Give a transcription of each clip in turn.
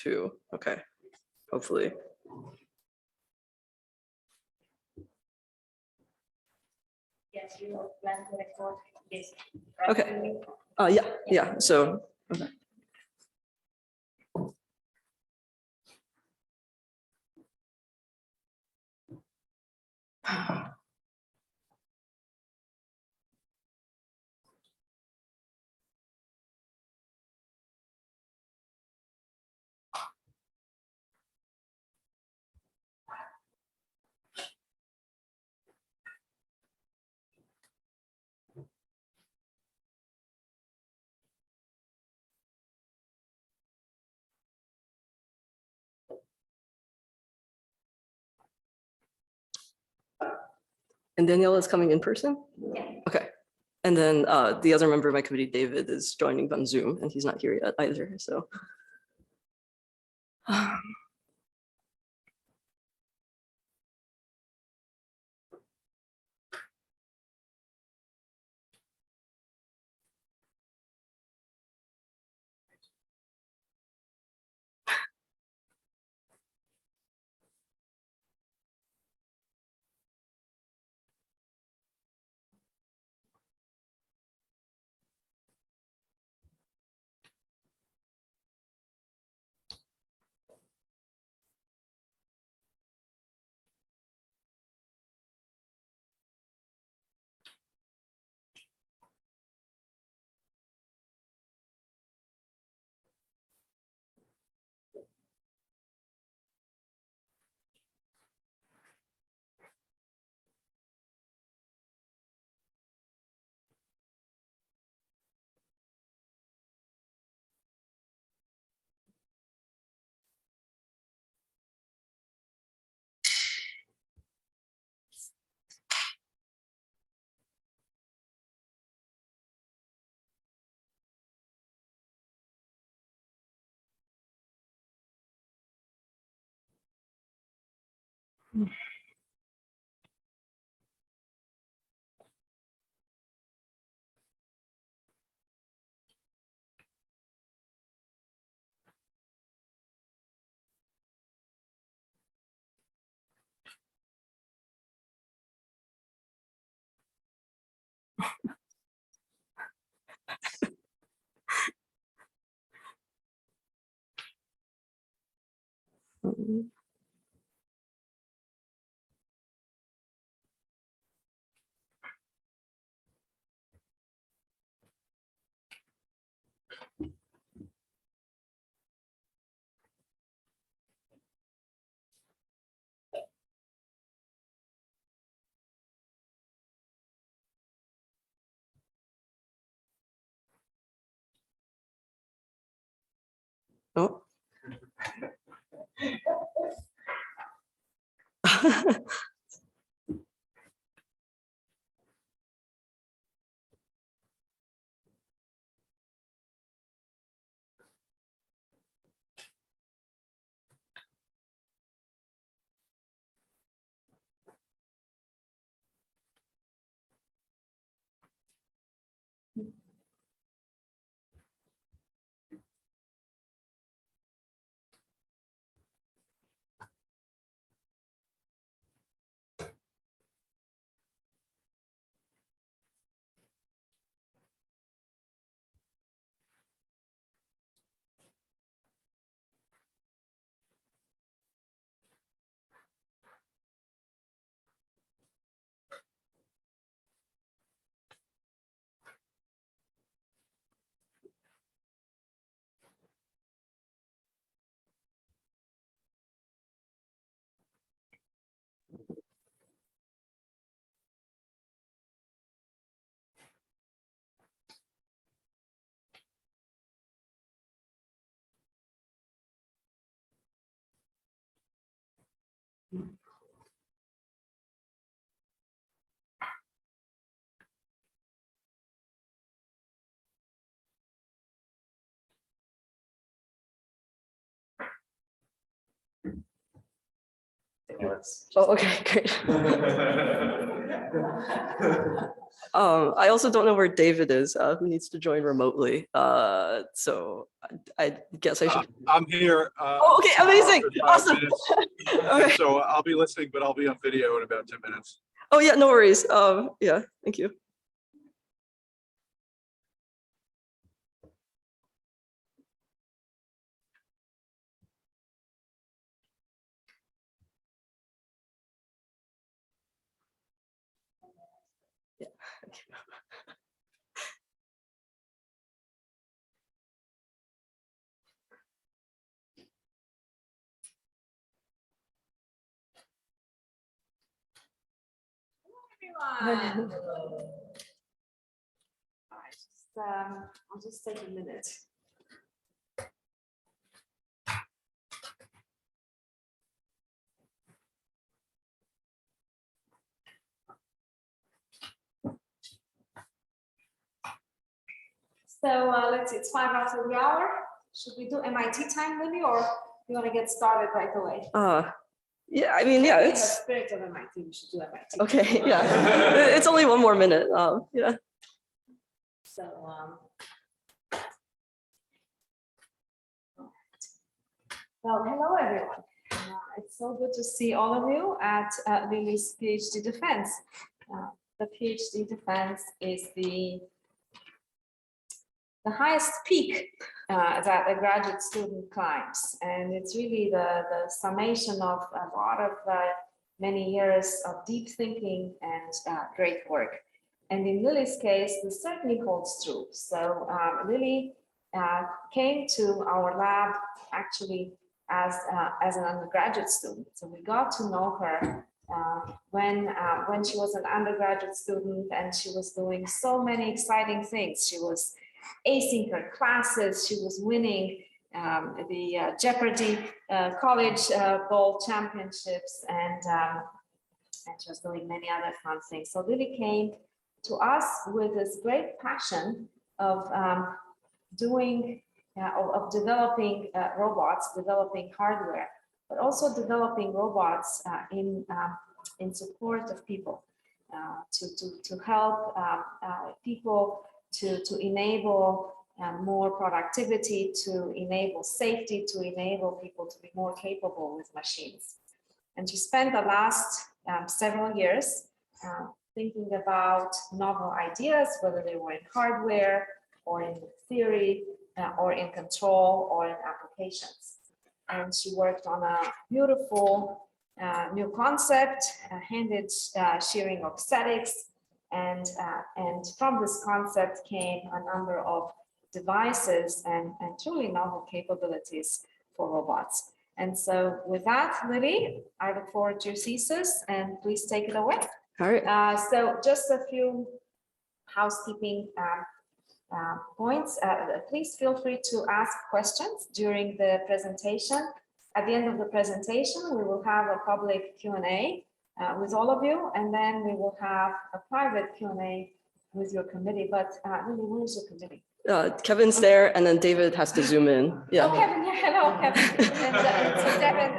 too. Okay, hopefully. Yes, you plan to record this. Okay. Yeah. So. Okay. And Danielle is coming in person? Yeah. Okay. And then the other member of my committee, David, is joining on Zoom, and he's not here yet either. So. Oh. Oh, okay, great. I also don't know where David is, who needs to join remotely. So I guess I should. I'm here. Oh, okay, amazing, awesome. Okay. So I'll be listening, but I'll be on video in about 10 minutes. Oh yeah, no worries. Yeah, thank you. Yeah. Everyone. All right, I'll just take a minute. So let's see, it's 5 after the hour. Should we do MIT time, Lily, or you want to get started right away? Yeah, I mean, yeah, In the it's spirit of MIT, we should do MIT. okay. Yeah, it's only one more minute. Yeah. So, well, hello everyone. It's so good to see all of you at Lilly's PhD defense. The PhD defense is the highest peak that a graduate student climbs, and it's really the summation of a lot of many years of deep thinking and great work. And in Lily's case, this certainly holds true. So Lily came to our lab actually as an undergraduate student. So we got to know her when she was an undergraduate student, and she was doing so many exciting things. She was acing her classes. She was winning the Jeopardy College Bowl championships, and she was doing many other fun things. So Lily came to us with this great passion of developing robots, developing hardware, but also developing robots in support of people, to help people to enable more productivity, to enable safety, to enable people to be more capable with machines. And she spent the last several years thinking about novel ideas, whether they were in hardware or in theory or in control or in applications. And she worked on a beautiful new concept, handed shearing Auxetics, and from this concept came a number of devices and truly novel capabilities for robots. And so with that, Lily, I look forward to your thesis, and please take it away. All right. So just a few housekeeping points. Please feel free to ask questions during the presentation. At the end of the presentation, we will have a public Q&A with all of you, and then we will have a private Q&A with your committee. But Lily, where is your committee? Kevin's there, and then David has to zoom in. Yeah. Oh, Kevin, yeah, hello, Kevin. And so Devin,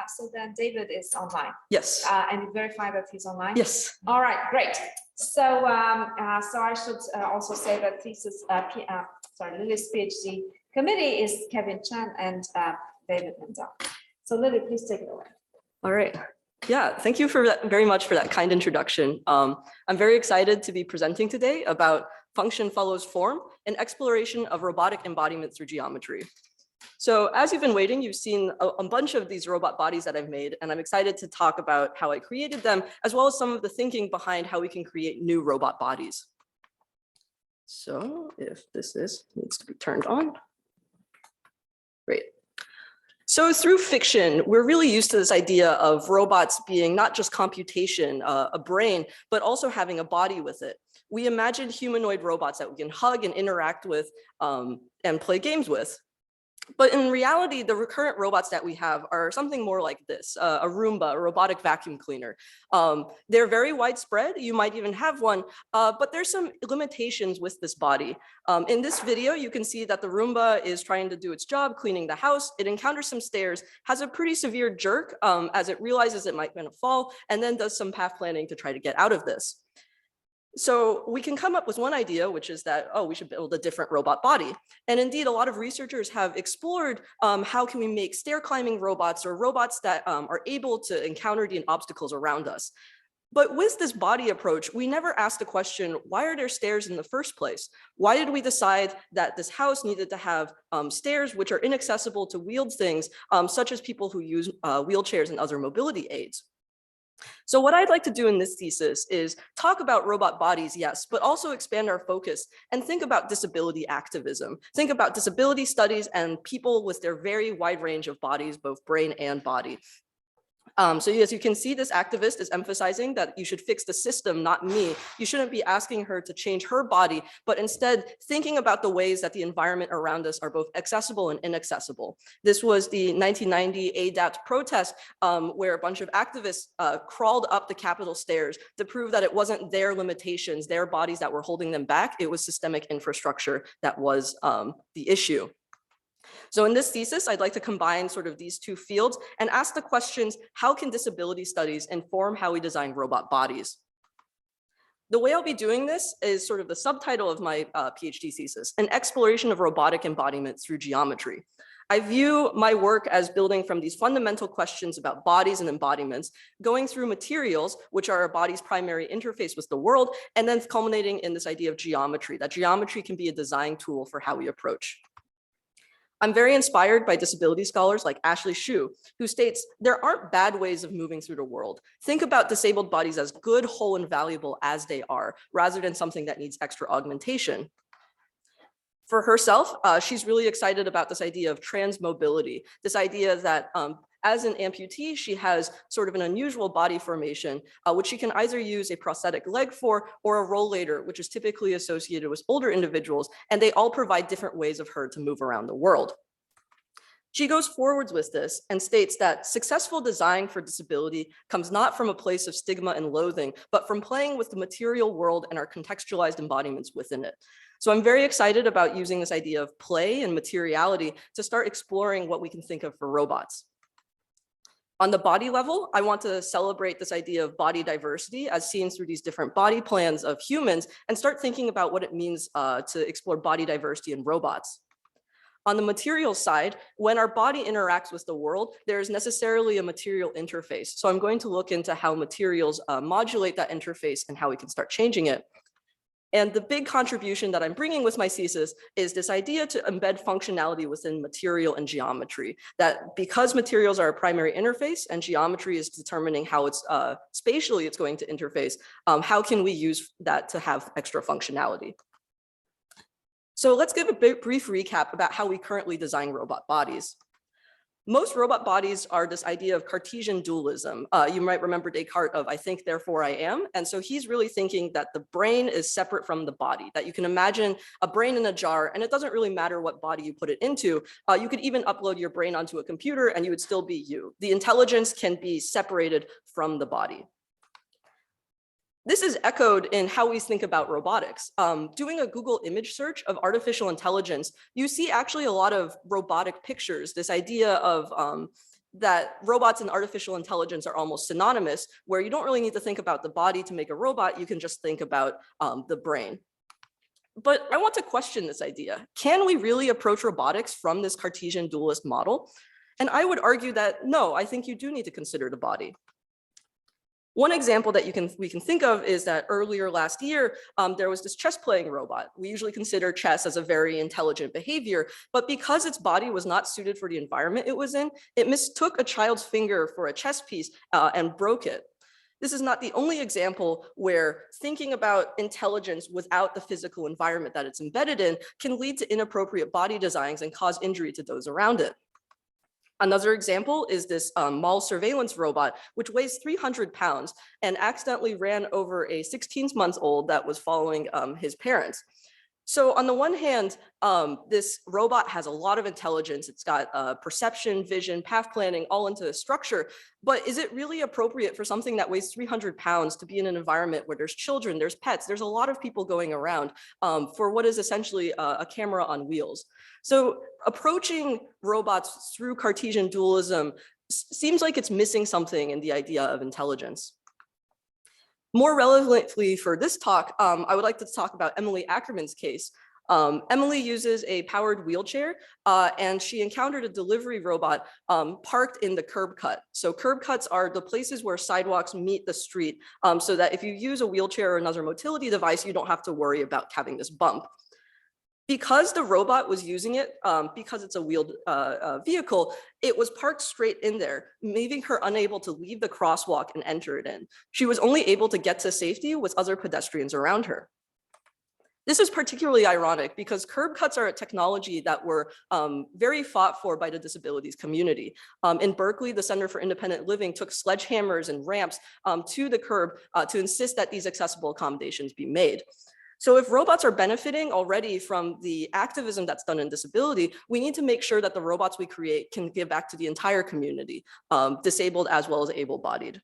so then David is online. Yes. And you verify that he's online? Yes. All right, great. So, so I should also say that thesis, Lily's PhD committee is Kevin Chen and David Mendel. So Lily, please take it away. All right. Yeah, thank you for that, very much for that kind introduction. I'm very excited to be presenting today about function follows form, an exploration of robotic embodiment through geometry. So as you've been waiting, you've seen a bunch of these robot bodies that I've made, and I'm excited to talk about how I created them, as well as some of the thinking behind how we can create new robot bodies. So if this needs to be turned on. Great. So through fiction, we're really used to this idea of robots being not just computation, a brain, but also having a body with it. We imagine humanoid robots that we can hug and interact with and play games with. But in reality, the recurrent robots that we have are something more like this, a Roomba, a robotic vacuum cleaner. They're very widespread. You might even have one, but there's some limitations with this body. In this video, you can see that the Roomba is trying to do its job cleaning the house. It encounters some stairs, has a pretty severe jerk as it realizes it might gonna fall, and then does some path planning to try to get out of this. So we can come up with one idea, which is that, oh, we should build a different robot body. And indeed, a lot of researchers have explored how can we make stair climbing robots or robots that are able to encounter the obstacles around us. But with this body approach, we never asked the question, why are there stairs in the first place? Why did we decide that this house needed to have stairs which are inaccessible to wheeled things, such as people who use wheelchairs and other mobility aids? So what I'd like to do in this thesis is talk about robot bodies, yes, but also expand our focus and think about disability activism. Think about disability studies and people with their very wide range of bodies, both brain and body. So as you can see, this activist is emphasizing that you should fix the system, not me. You shouldn't be asking her to change her body, but instead thinking about the ways that the environment around us are both accessible and inaccessible. This was the 1990 ADAPT protest where a bunch of activists crawled up the Capitol stairs to prove that it wasn't their limitations, their bodies that were holding them back. It was systemic infrastructure that was the issue. So in this thesis, I'd like to combine sort of these two fields and ask the questions, how can disability studies inform how we design robot bodies? The way I'll be doing this is sort of the subtitle of my PhD thesis, an exploration of robotic embodiment through geometry. I view my work as building from these fundamental questions about bodies and embodiments, going through materials, which are a body's primary interface with the world, and then culminating in this idea of geometry, that geometry can be a design tool for how we approach. I'm very inspired by disability scholars like Ashley Hsu, who states there aren't bad ways of moving through the world. Think about disabled bodies as good, whole, and valuable as they are, rather than something that needs extra augmentation. For herself, she's really excited about this idea of transmobility, this idea that as an amputee, she has sort of an unusual body formation, which she can either use a prosthetic leg for or a rollator, which is typically associated with older individuals, and they all provide different ways of her to move around the world. She goes forwards with this and states that successful design for disability comes not from a place of stigma and loathing, but from playing with the material world and our contextualized embodiments within it. So I'm very excited about using this idea of play and materiality to start exploring what we can think of for robots. On the body level, I want to celebrate this idea of body diversity as seen through these different body plans of humans and start thinking about what it means to explore body diversity in robots. On the material side, when our body interacts with the world, there is necessarily a material interface. So I'm going to look into how materials modulate that interface and how we can start changing it. And the big contribution that I'm bringing with my thesis is this idea to embed functionality within material and geometry, that because materials are a primary interface and geometry is determining how it's spatially it's going to interface, how can we use that to have extra functionality? So let's give a brief recap about how we currently design robot bodies. Most robot bodies are this idea of Cartesian dualism. You might remember Descartes of I think, therefore I am. And so he's really thinking that the brain is separate from the body, that you can imagine a brain in a jar, and it doesn't really matter what body you put it into. You could even upload your brain onto a computer and you would still be you. The intelligence can be separated from the body. This is echoed in how we think about robotics. Doing a Google image search of artificial intelligence, you see actually a lot of robotic pictures, this idea of that robots and artificial intelligence are almost synonymous, where you don't really need to think about the body to make a robot, you can just think about the brain. But I want to question this idea. Can we really approach robotics from this Cartesian dualist model? And I would argue that no, I think you do need to consider the body. One example that we can think of is that earlier last year, there was this chess playing robot. We usually consider chess as a very intelligent behavior, but because its body was not suited for the environment it was in, it mistook a child's finger for a chess piece and broke it. This is not the only example where thinking about intelligence without the physical environment that it's embedded in can lead to inappropriate body designs and cause injury to those around it. Another example is this mall surveillance robot, which weighs 300 pounds and accidentally ran over a 16-month-old that was following his parents. So on the one hand, this robot has a lot of intelligence. It's got perception, vision, path planning, all into the structure. But is it really appropriate for something that weighs 300 pounds to be in an environment where there's children, there's pets, there's a lot of people going around for what is essentially a camera on wheels? So approaching robots through Cartesian dualism seems like it's missing something in the idea of intelligence. More relevantly for this talk, I would like to talk about Emily Ackerman's case. Emily uses a powered wheelchair and she encountered a delivery robot parked in the curb cut. So curb cuts are the places where sidewalks meet the street so that if you use a wheelchair or another motility device, you don't have to worry about having this bump. Because the robot was using it, because it's a wheeled vehicle, it was parked straight in there, leaving her unable to leave the crosswalk and enter it in. She was only able to get to safety with other pedestrians around her. This is particularly ironic because curb cuts are a technology that were very fought for by the disabilities community. In Berkeley, the Center for Independent Living took sledgehammers and ramps to the curb to insist that these accessible accommodations be made. So if robots are benefiting already from the activism that's done in disability, we need to make sure that the robots we create can give back to the entire community, disabled as well as able-bodied.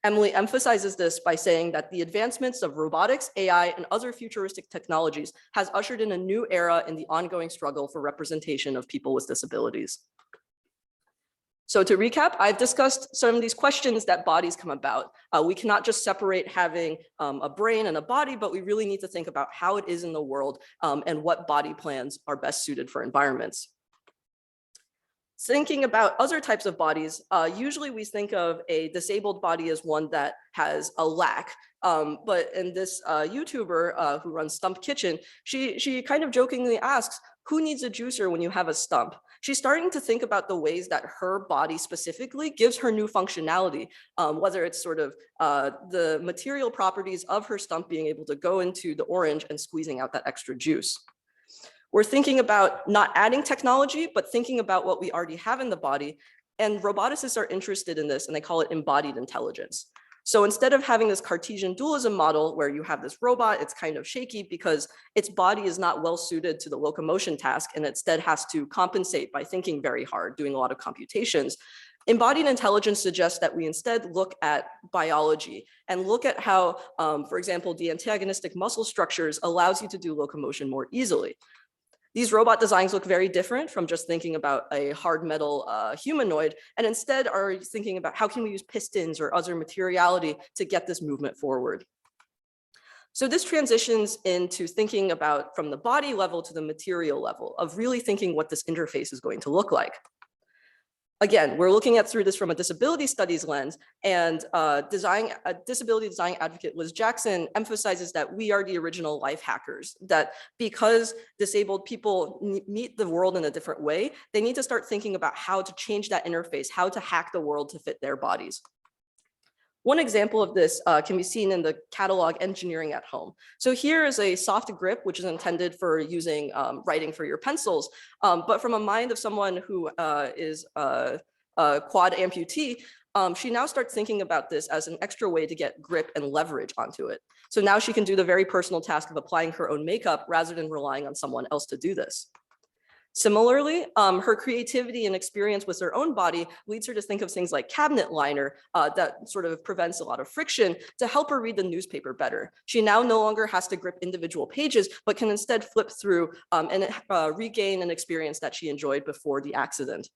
Emily emphasizes this by saying that the advancements of robotics, AI, and other futuristic technologies has ushered in a new era in the ongoing struggle for representation of people with disabilities. So to recap, I've discussed some of these questions that bodies come about. We cannot just separate having a brain and a body, but we really need to think about how it is in the world and what body plans are best suited for environments. Thinking about other types of bodies, usually we think of a disabled body as one that has a lack. But in this YouTuber who runs Stump Kitchen, she kind of jokingly asks, who needs a juicer when you have a stump? She's starting to think about the ways that her body specifically gives her new functionality, whether it's sort of the material properties of her stump being able to go into the orange and squeezing out that extra juice. We're thinking about not adding technology, but thinking about what we already have in the body. And roboticists are interested in this, and they call it embodied intelligence. So instead of having this Cartesian dualism model where you have this robot, it's kind of shaky because its body is not well suited to the locomotion task and instead has to compensate by thinking very hard, doing a lot of computations. Embodied intelligence suggests that we instead look at biology and look at how, for example, the antagonistic muscle structures allows you to do locomotion more easily. These robot designs look very different from just thinking about a hard metal humanoid, and instead are thinking about how can we use pistons or other materiality to get this movement forward. So this transitions into thinking about from the body level to the material level of really thinking what this interface is going to look like. Again, we're looking at through this from a disability studies lens, and disability design advocate Liz Jackson emphasizes that we are the original life hackers, that because disabled people meet the world in a different way, they need to start thinking about how to change that interface, how to hack the world to fit their bodies. One example of this can be seen in the catalog Engineering at Home. So here is a soft grip, which is intended for using writing for your pencils. But from a mind of someone who is a quad amputee, she now starts thinking about this as an extra way to get grip and leverage onto it. So now she can do the very personal task of applying her own makeup rather than relying on someone else to do this. Similarly, her creativity and experience with her own body leads her to think of things like cabinet liner that sort of prevents a lot of friction to help her read the newspaper better. She now no longer has to grip individual pages, but can instead flip through and regain an experience that she enjoyed before the accident.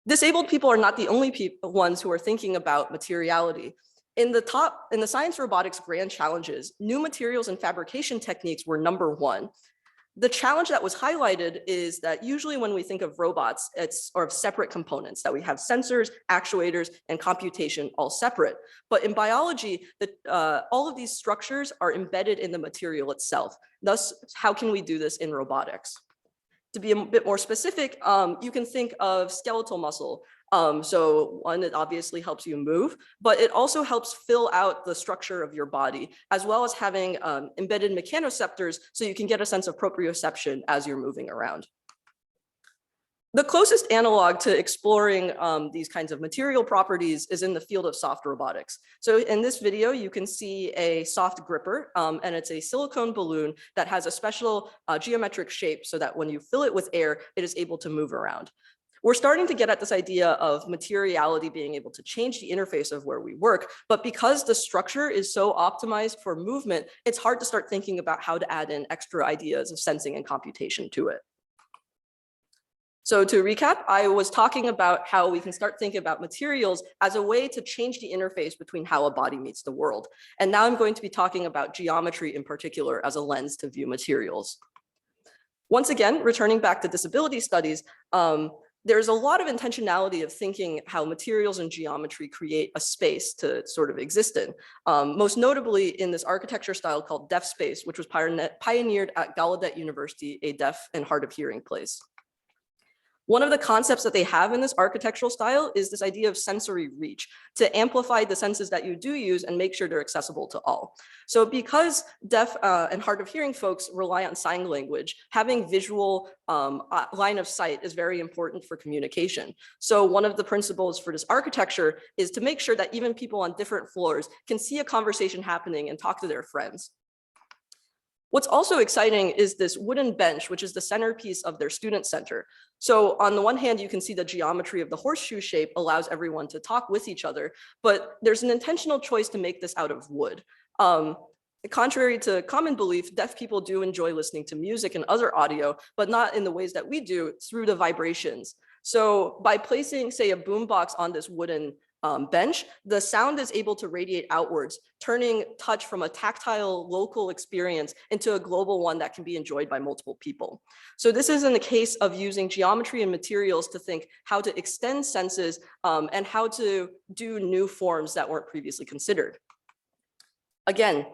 Disabled people are not the only ones who are thinking about materiality. In the science robotics grand challenges, new materials and fabrication techniques were #1. The challenge that was highlighted is that usually when we think of robots, it's of separate components, that we have sensors, actuators, and computation all separate. But in biology, all of these structures are embedded in the material itself. Thus, how can we do this in robotics? To be a bit more specific, you can think of skeletal muscle. So one, it obviously helps you move, but it also helps fill out the structure of your body, as well as having embedded mechanoceptors so you can get a sense of proprioception as you're moving around. The closest analog to exploring these kinds of material properties is in the field of soft robotics. So in this video, you can see a soft gripper, and it's a silicone balloon that has a special geometric shape so that when you fill it with air, it is able to move around. We're starting to get at this idea of materiality being able to change the interface of where we work, but because the structure is so optimized for movement, it's hard to start thinking about how to add in extra ideas of sensing and computation to it. So to recap, I was talking about how we can start thinking about materials as a way to change the interface between how a body meets the world. And now I'm going to be talking about geometry in particular as a lens to view materials. Once again, returning back to disability studies, there's a lot of intentionality of thinking how materials and geometry create a space to sort of exist in. Most notably in this architecture style called deaf space, which was pioneered at Gallaudet University, a deaf and hard of hearing place. One of the concepts that they have in this architectural style is this idea of sensory reach, to amplify the senses that you do use and make sure they're accessible to all. So because deaf and hard of hearing folks rely on sign language, having visual line of sight is very important for communication. So one of the principles for this architecture is to make sure that even people on different floors can see a conversation happening and talk to their friends. What's also exciting is this wooden bench, which is the centerpiece of their student center. So on the one hand, you can see the geometry of the horseshoe shape allows everyone to talk with each other, but there's an intentional choice to make this out of wood. Contrary to common belief, deaf people do enjoy listening to music and other audio, but not in the ways that we do, through the vibrations. So by placing, say, a boombox on this wooden bench, the sound is able to radiate outwards, turning touch from a tactile local experience into a global one that can be enjoyed by multiple people. So this is in the case of using geometry and materials to think how to extend senses and how to do new forms that weren't previously considered. Again,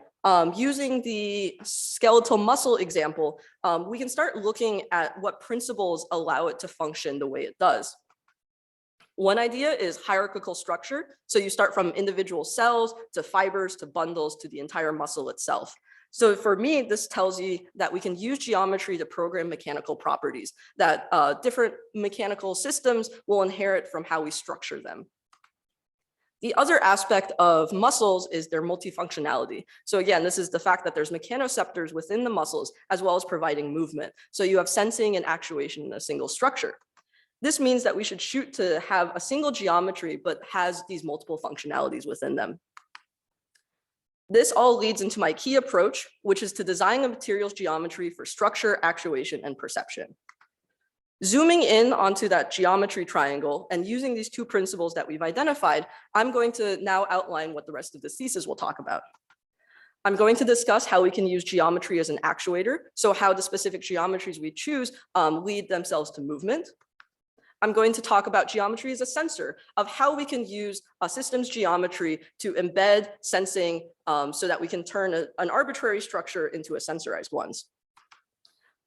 using the skeletal muscle example, we can start looking at what principles allow it to function the way it does. One idea is hierarchical structure. So you start from individual cells to fibers to bundles to the entire muscle itself. So for me, this tells you that we can use geometry to program mechanical properties, that different mechanical systems will inherit from how we structure them. The other aspect of muscles is their multifunctionality. So again, this is the fact that there's mechanoceptors within the muscles as well as providing movement. So you have sensing and actuation in a single structure. This means that we should shoot to have a single geometry, but has these multiple functionalities within them. This all leads into my key approach, which is to design a materials geometry for structure, actuation, and perception. Zooming in onto that geometry triangle and using these two principles that we've identified, I'm going to now outline what the rest of this thesis will talk about. I'm going to discuss how we can use geometry as an actuator, so how the specific geometries we choose lead themselves to movement. I'm going to talk about geometry as a sensor, of how we can use a systems geometry to embed sensing so that we can turn an arbitrary structure into a sensorized ones.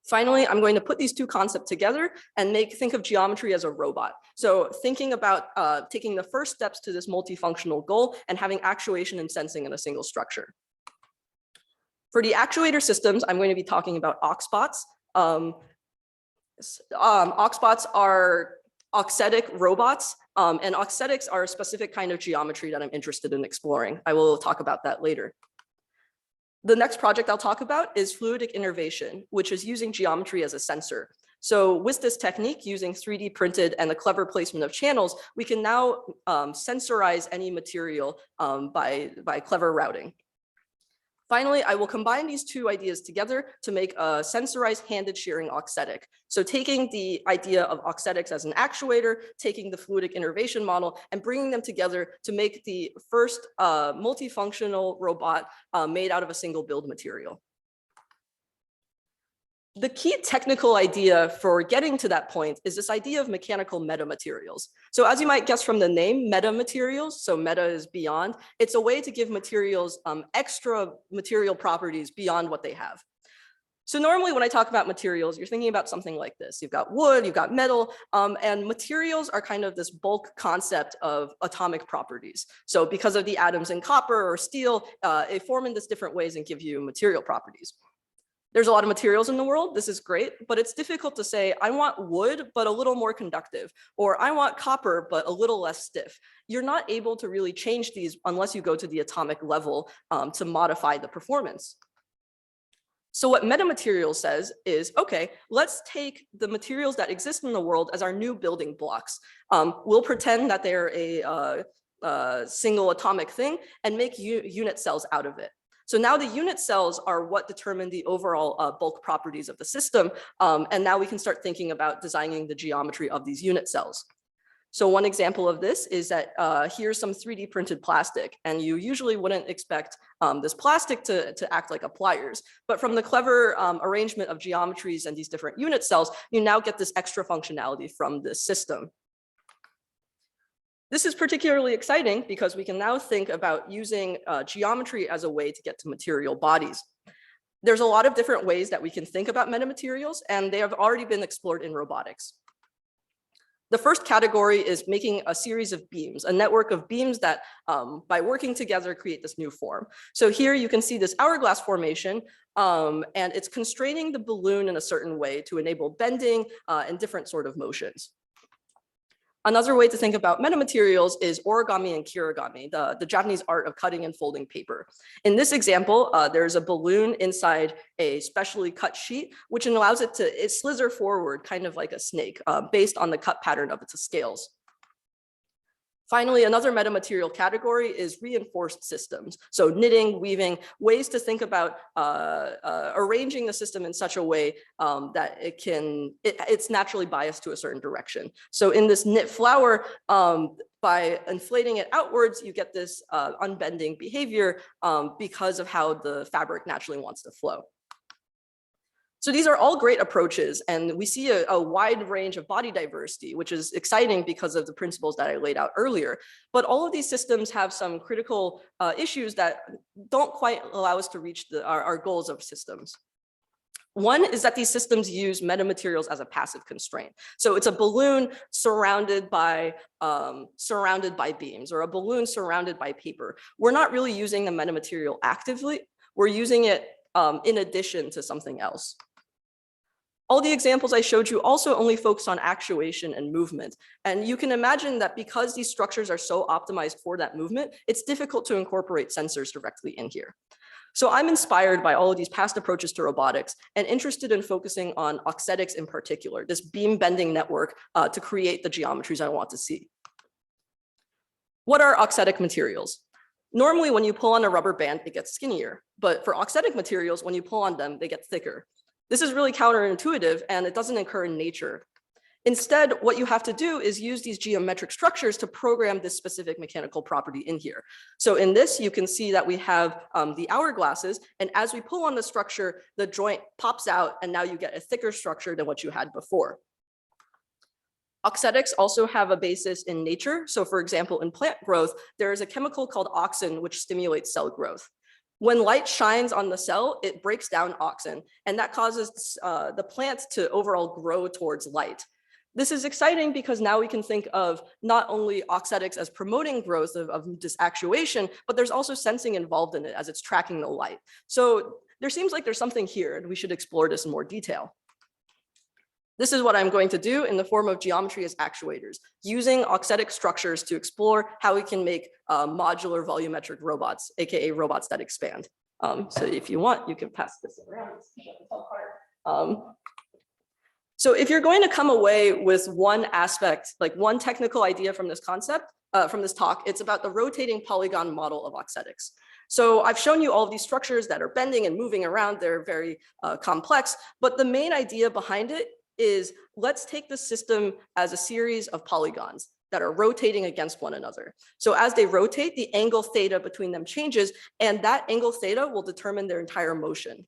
Finally, I'm going to put these two concepts together and think of geometry as a robot. So thinking about taking the first steps to this multifunctional goal and having actuation and sensing in a single structure. For the actuator systems, I'm going to be talking about AuxBots. AuxBots are Auxetic robots, and Auxetics are a specific kind of geometry that I'm interested in exploring. I will talk about that later. The next project I'll talk about is Fluidic Innervation, which is using geometry as a sensor. So with this technique, using 3D printed and the clever placement of channels, we can now sensorize any material by clever routing. Finally, I will combine these two ideas together to make a sensorized handed shearing auxetic. So taking the idea of auxetics as an actuator, taking the fluidic innervation model, and bringing them together to make the first multifunctional robot made out of a single build material. The key technical idea for getting to that point is this idea of mechanical metamaterials. So as you might guess from the name, metamaterials, so meta is beyond, it's a way to give materials extra material properties beyond what they have. So normally when I talk about materials, you're thinking about something like this. You've got wood, you've got metal, and materials are kind of this bulk concept of atomic properties. So because of the atoms in copper or steel, they form in this different ways and give you material properties. There's a lot of materials in the world. This is great, but it's difficult to say, I want wood, but a little more conductive, or I want copper, but a little less stiff. You're not able to really change these unless you go to the atomic level to modify the performance. So what Metamaterials says is, okay, let's take the materials that exist in the world as our new building blocks. We'll pretend that they're a single atomic thing and make unit cells out of it. So now the unit cells are what determine the overall bulk properties of the system. And now we can start thinking about designing the geometry of these unit cells. So one example of this is that here's some 3D printed plastic, and you usually wouldn't expect this plastic to act like a pliers. But from the clever arrangement of geometries and these different unit cells, you now get this extra functionality from this system. This is particularly exciting because we can now think about using geometry as a way to get to material bodies. There's a lot of different ways that we can think about metamaterials, and they have already been explored in robotics. The first category is making a series of beams, a network of beams that by working together create this new form. So here you can see this hourglass formation, and it's constraining the balloon in a certain way to enable bending and different sort of motions. Another way to think about metamaterials is origami and kirigami, the Japanese art of cutting and folding paper. In this example, there's a balloon inside a specially cut sheet, which allows it to slither forward, kind of like a snake, based on the cut pattern of its scales. Finally, another metamaterial category is reinforced systems. So knitting, weaving, ways to think about arranging the system in such a way that it's naturally biased to a certain direction. So in this knit flower, by inflating it outwards, you get this unbending behavior because of how the fabric naturally wants to flow. So these are all great approaches, and we see a wide range of body diversity, which is exciting because of the principles that I laid out earlier. But all of these systems have some critical issues that don't quite allow us to reach our goals of systems. One is that these systems use metamaterials as a passive constraint. So it's a balloon surrounded by beams, or a balloon surrounded by paper. We're not really using the metamaterial actively. We're using it in addition to something else. All the examples I showed you also only focus on actuation and movement. And you can imagine that because these structures are so optimized for that movement, it's difficult to incorporate sensors directly in here. So I'm inspired by all of these past approaches to robotics and interested in focusing on Auxetics in particular, this beam bending network to create the geometries I want to see. What are auxetic materials? Normally, when you pull on a rubber band, it gets skinnier. But for auxetic materials, when you pull on them, they get thicker. This is really counterintuitive, and it doesn't occur in nature. Instead, what you have to do is use these geometric structures to program this specific mechanical property in here. So in this, you can see that we have the hourglasses, and as we pull on the structure, the joint pops out, and now you get a thicker structure than what you had before. Auxetics also have a basis in nature. So for example, in plant growth, there is a chemical called auxin, which stimulates cell growth. When light shines on the cell, it breaks down auxin, and that causes the plant to overall grow towards light. This is exciting because now we can think of not only auxetics as promoting growth of this actuation, but there's also sensing involved in it as it's tracking the light. So there seems like there's something here, and we should explore this in more detail. This is what I'm going to do in the form of geometry as actuators, using auxetic structures to explore how we can make modular volumetric robots, aka robots that expand. So if you want, you can pass this around. So if you're going to come away with one aspect, like one technical idea from this concept, from this talk, it's about the rotating polygon model of auxetics. So I've shown you all of these structures that are bending and moving around. They're very complex, but the main idea behind it is let's take the system as a series of polygons that are rotating against one another. So as they rotate, the angle theta between them changes, and that angle theta will determine their entire motion.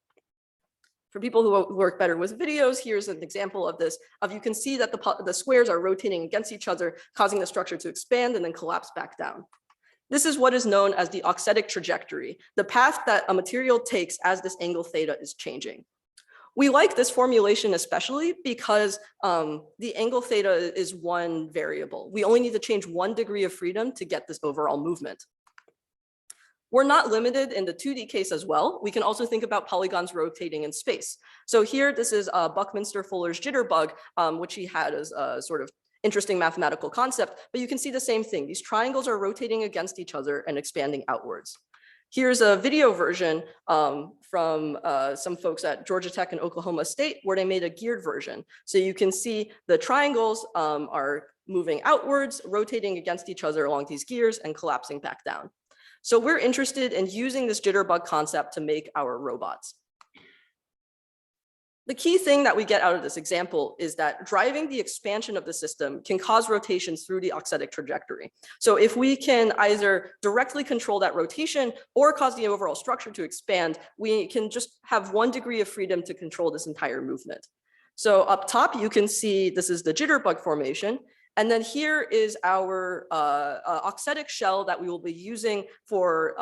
For people who work better with videos, here's an example of this. You can see that the squares are rotating against each other, causing the structure to expand and then collapse back down. This is what is known as the auxetic trajectory, the path that a material takes as this angle theta is changing. We like this formulation especially because the angle theta is one variable. We only need to change 1 degree of freedom to get this overall movement. We're not limited in the 2D case as well. We can also think about polygons rotating in space. So here, this is Buckminster-Fuller's jitterbug, which he had as a sort of interesting mathematical concept, but you can see the same thing. These triangles are rotating against each other and expanding outwards. Here's a video version from some folks at Georgia Tech and Oklahoma State where they made a geared version. So you can see the triangles are moving outwards, rotating against each other along these gears and collapsing back down. So we're interested in using this jitterbug concept to make our robots. The key thing that we get out of this example is that driving the expansion of the system can cause rotations through the auxetic trajectory. So if we can either directly control that rotation or cause the overall structure to expand, we can just have 1 degree of freedom to control this entire movement. So up top, you can see this is the jitterbug formation. And then here is our auxetic shell that we will be using for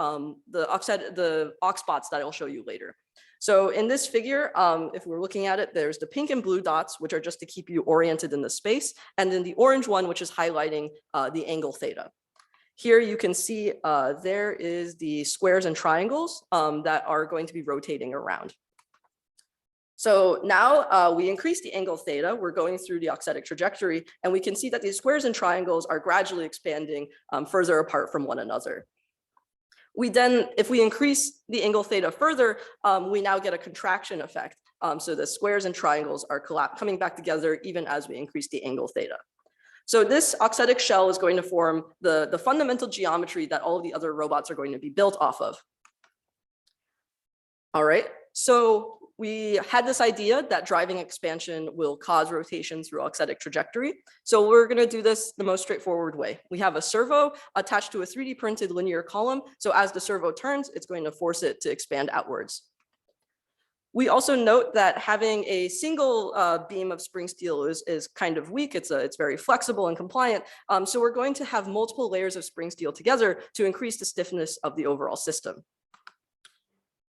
the AuxBots that I'll show you later. So in this figure, if we're looking at it, there's the pink and blue dots, which are just to keep you oriented in the space, and then the orange one, which is highlighting the angle theta. Here you can see there is the squares and triangles that are going to be rotating around. So now we increase the angle theta, we're going through the auxetic trajectory, and we can see that these squares and triangles are gradually expanding further apart from one another. We then, if we increase the angle theta further, we now get a contraction effect. So the squares and triangles are coming back together even as we increase the angle theta. So this auxetic shell is going to form the fundamental geometry that all of the other robots are going to be built off of. All right, so we had this idea that driving expansion will cause rotation through auxetic trajectory. So we're going to do this the most straightforward way. We have a servo attached to a 3D printed linear column. So as the servo turns, it's going to force it to expand outwards. We also note that having a single beam of spring steel is kind of weak. It's very flexible and compliant. So we're going to have multiple layers of spring steel together to increase the stiffness of the overall system.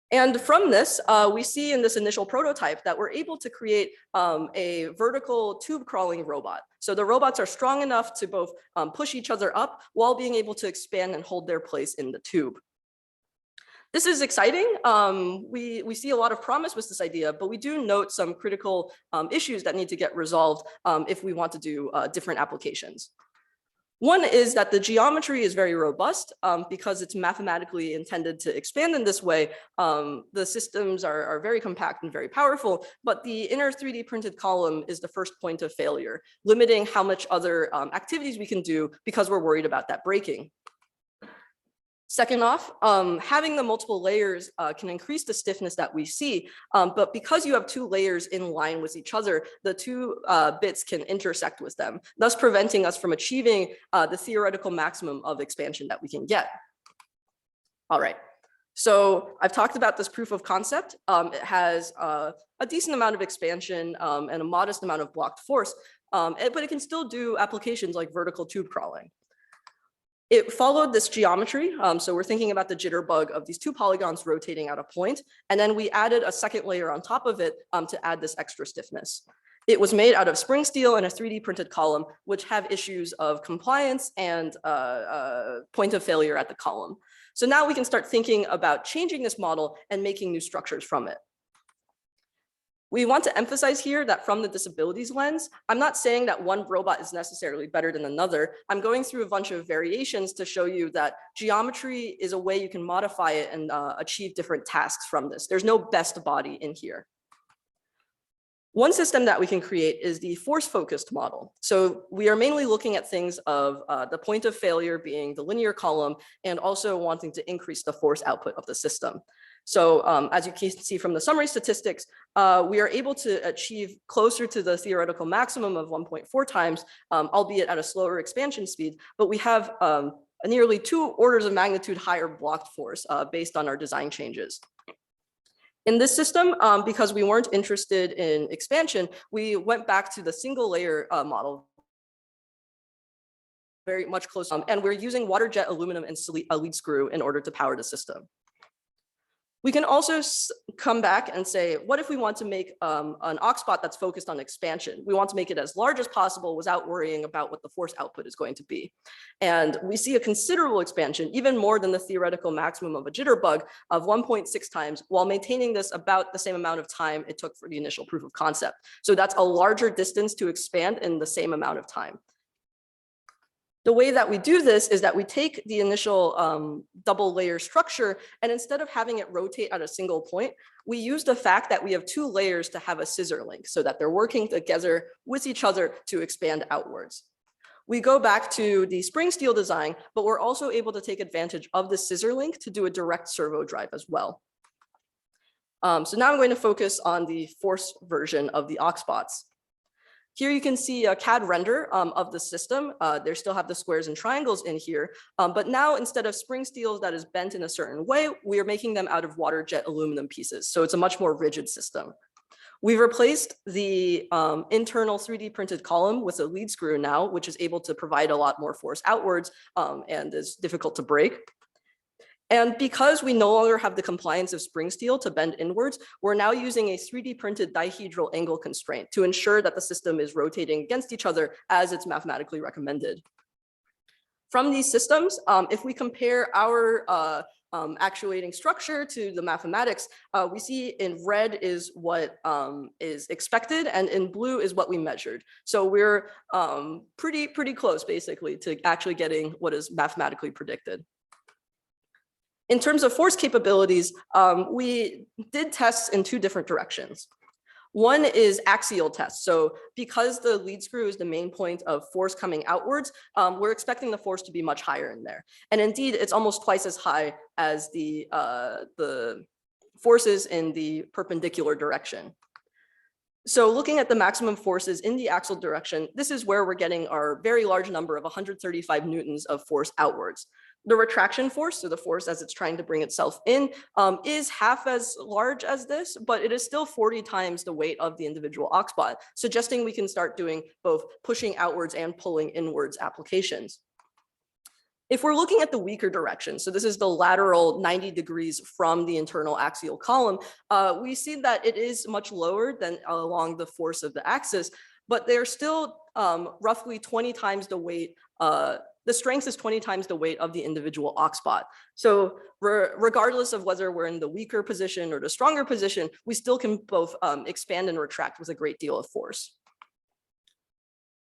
And from this, we see in this initial prototype that we're able to create a vertical tube crawling robot. So the robots are strong enough to both push each other up while being able to expand and hold their place in the tube. This is exciting. We see a lot of promise with this idea, but we do note some critical issues that need to get resolved if we want to do different applications. One is that the geometry is very robust because it's mathematically intended to expand in this way. The systems are very compact and very powerful, but the inner 3D printed column is the first point of failure, limiting how much other activities we can do because we're worried about that breaking. Second off, having the multiple layers can increase the stiffness that we see, but because you have 2 layers in line with each other, the 2 bits can intersect with them, thus preventing us from achieving the theoretical maximum of expansion that we can get. All right, so I've talked about this proof of concept. It has a decent amount of expansion and a modest amount of blocked force, but it can still do applications like vertical tube crawling. It followed this geometry. So we're thinking about the jitterbug of these 2 polygons rotating at a point, and then we added a second layer on top of it to add this extra stiffness. It was made out of spring steel and a 3D printed column, which have issues of compliance and point of failure at the column. So now we can start thinking about changing this model and making new structures from it. We want to emphasize here that from the disabilities lens, I'm not saying that one robot is necessarily better than another. I'm going through a bunch of variations to show you that geometry is a way you can modify it and achieve different tasks from this. There's no best body in here. One system that we can create is the force-focused model. So we are mainly looking at things of the point of failure being the linear column and also wanting to increase the force output of the system. So as you can see from the summary statistics, we are able to achieve closer to the theoretical maximum of 1.4 times, albeit at a slower expansion speed, but we have a nearly 2 orders of magnitude higher blocked force based on our design changes. In this system, because we weren't interested in expansion, we went back to the single layer model, very much closer, and we're using water jet aluminum and a lead screw in order to power the system. We can also come back and say, what if we want to make an AuxBot that's focused on expansion? We want to make it as large as possible without worrying about what the force output is going to be. And we see a considerable expansion, even more than the theoretical maximum of a jitterbug of 1.6 times, while maintaining this about the same amount of time it took for the initial proof of concept. So that's a larger distance to expand in the same amount of time. The way that we do this is that we take the initial double layer structure, and instead of having it rotate at a single point, we use the fact that we have 2 layers to have a scissor link so that they're working together with each other to expand outwards. We go back to the spring steel design, but we're also able to take advantage of the scissor link to do a direct servo drive as well. So now I'm going to focus on the force version of the AuxBots. Here you can see a CAD render of the system. They still have the squares and triangles in here, but now instead of spring steel that is bent in a certain way, we are making them out of water jet aluminum pieces. So it's a much more rigid system. We've replaced the internal 3D printed column with a lead screw now, which is able to provide a lot more force outwards and is difficult to break. And because we no longer have the compliance of spring steel to bend inwards, we're now using a 3D printed dihedral angle constraint to ensure that the system is rotating against each other as it's mathematically recommended. From these systems, if we compare our actuating structure to the mathematics, we see in red is what is expected, and in blue is what we measured. So we're pretty close, basically, to actually getting what is mathematically predicted. In terms of force capabilities, we did tests in 2 different directions. One is axial tests. So because the lead screw is the main point of force coming outwards, we're expecting the force to be much higher in there. And indeed, it's almost twice as high as the forces in the perpendicular direction. So looking at the maximum forces in the axial direction, this is where we're getting our very large number of 135 newtons of force outwards. The retraction force, so the force as it's trying to bring itself in, is half as large as this, but it is still 40 times the weight of the individual AuxBot, suggesting we can start doing both pushing outwards and pulling inwards applications. If we're looking at the weaker direction, so this is the lateral 90 degrees from the internal axial column, we see that it is much lower than along the force of the axis, but they're still roughly 20 times the weight. The strength is 20 times the weight of the individual AuxBot. So regardless of whether we're in the weaker position or the stronger position, we still can both expand and retract with a great deal of force.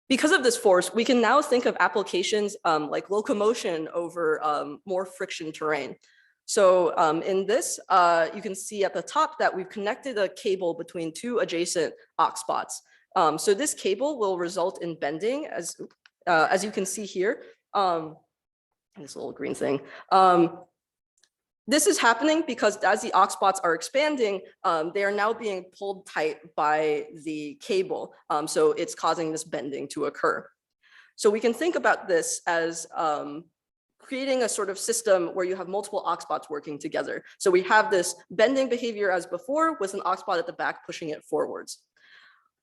Because of this force, we can now think of applications like locomotion over more friction terrain. So in this, you can see at the top that we've connected a cable between 2 adjacent AuxBots. So this cable will result in bending, as you can see here. This little green thing. This is happening because as the AuxBots are expanding, they are now being pulled tight by the cable. So it's causing this bending to occur. So we can think about this as creating a sort of system where you have multiple AuxBots working together. So we have this bending behavior as before with an AuxBot at the back pushing it forwards.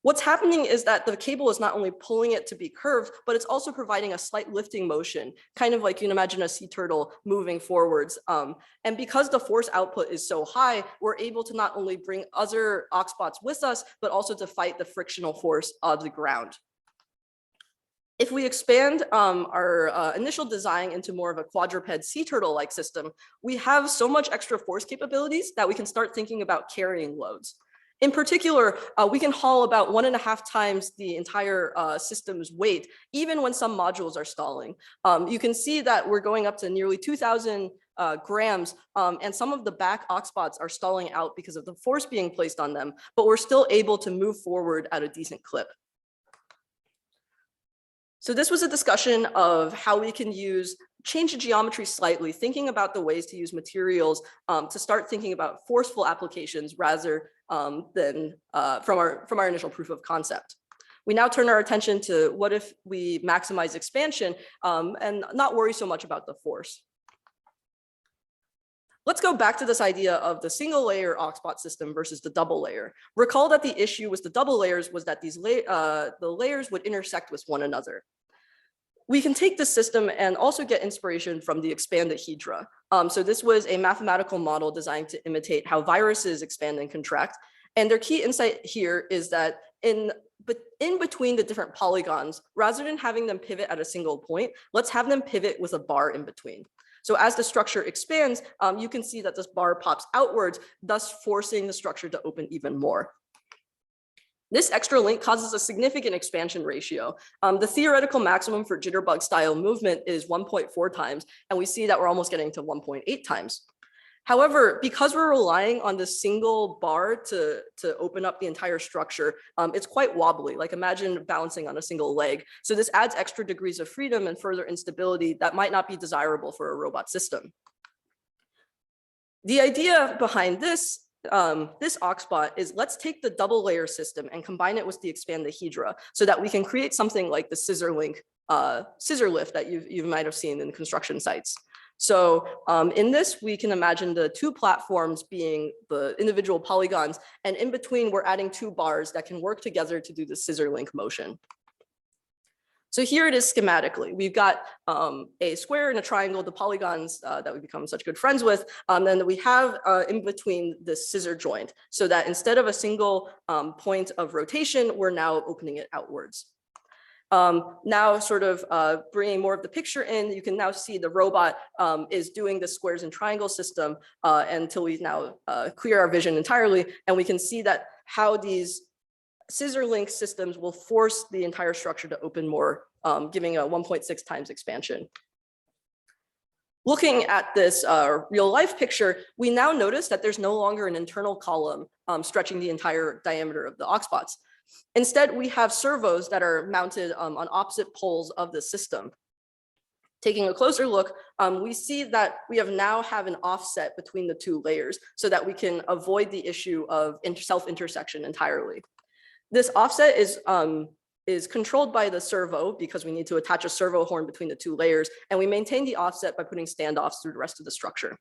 What's happening is that the cable is not only pulling it to be curved, but it's also providing a slight lifting motion, kind of like you can imagine a sea turtle moving forwards. And because the force output is so high, we're able to not only bring other AuxBots with us, but also to fight the frictional force of the ground. If we expand our initial design into more of a quadruped sea turtle-like system, we have so much extra force capabilities that we can start thinking about carrying loads. In particular, we can haul about 1.5 times the entire system's weight, even when some modules are stalling. You can see that we're going up to nearly 2,000 grams, and some of the back AuxBots are stalling out because of the force being placed on them, but we're still able to move forward at a decent clip. So this was a discussion of how we can change the geometry slightly, thinking about the ways to use materials to start thinking about forceful applications rather than from our initial proof of concept. We now turn our attention to what if we maximize expansion and not worry so much about the force. Let's go back to this idea of the single layer AuxBot system versus the double layer. Recall that the issue with the double layers was that the layers would intersect with one another. We can take this system and also get inspiration from the expanded Hydra. So this was a mathematical model designed to imitate how viruses expand and contract. And their key insight here is that in between the different polygons, rather than having them pivot at a single point, let's have them pivot with a bar in between. So as the structure expands, you can see that this bar pops outwards, thus forcing the structure to open even more. This extra link causes a significant expansion ratio. The theoretical maximum for jitterbug style movement is 1.4 times, and we see that we're almost getting to 1.8 times. However, because we're relying on this single bar to open up the entire structure, it's quite wobbly. Like imagine balancing on a single leg. So this adds extra degrees of freedom and further instability that might not be desirable for a robot system. The idea behind this AuxBot is let's take the double layer system and combine it with the expandahedra so that we can create something like the scissor lift that you might have seen in construction sites. So in this, we can imagine the two platforms being the individual polygons, and in between, we're adding two bars that can work together to do the scissor link motion. So here it is schematically. We've got a square and a triangle, the polygons that we've become such good friends with. Then we have in between the scissor joint, so that instead of a single point of rotation, we're now opening it outwards. Now sort of bringing more of the picture in, you can now see the robot is doing the squares and triangle system until we now clear our vision entirely. And we can see that how these scissor link systems will force the entire structure to open more, giving a 1.6 times expansion. Looking at this real life picture, we now notice that there's no longer an internal column stretching the entire diameter of the AuxBots. Instead, we have servos that are mounted on opposite poles of the system. Taking a closer look, we see that we now have an offset between the two layers so that we can avoid the issue of self-intersection entirely. This offset is controlled by the servo because we need to attach a servo horn between the two layers, and we maintain the offset by putting standoffs through the rest of the structure.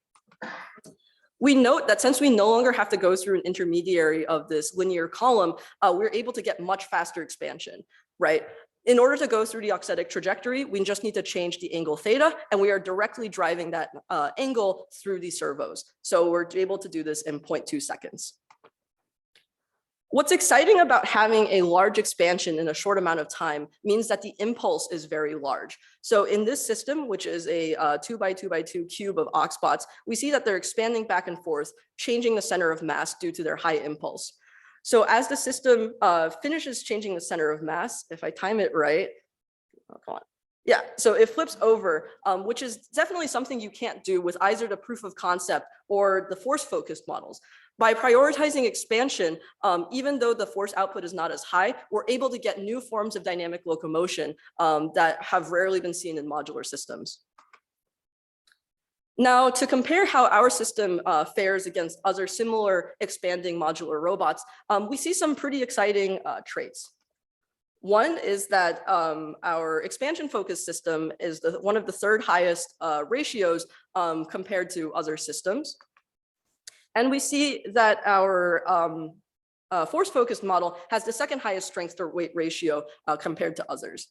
We note that since we no longer have to go through an intermediary of this linear column, we're able to get much faster expansion, right? In order to go through the auxetic trajectory, we just need to change the angle theta, and we are directly driving that angle through these servos. So we're able to do this in 0.2 seconds. What's exciting about having a large expansion in a short amount of time means that the impulse is very large. So in this system, which is a 2 by 2 by 2 cube of AuxBots, we see that they're expanding back and forth, changing the center of mass due to their high impulse. So as the system finishes changing the center of mass, if I time it right, oh, come on. Yeah, so it flips over, which is definitely something you can't do with either the proof of concept or the force-focused models. By prioritizing expansion, even though the force output is not as high, we're able to get new forms of dynamic locomotion that have rarely been seen in modular systems. Now, to compare how our system fares against other similar expanding modular robots, we see some pretty exciting traits. One is that our expansion-focused system is one of the third highest ratios compared to other systems. And we see that our force-focused model has the second highest strength to weight ratio compared to others.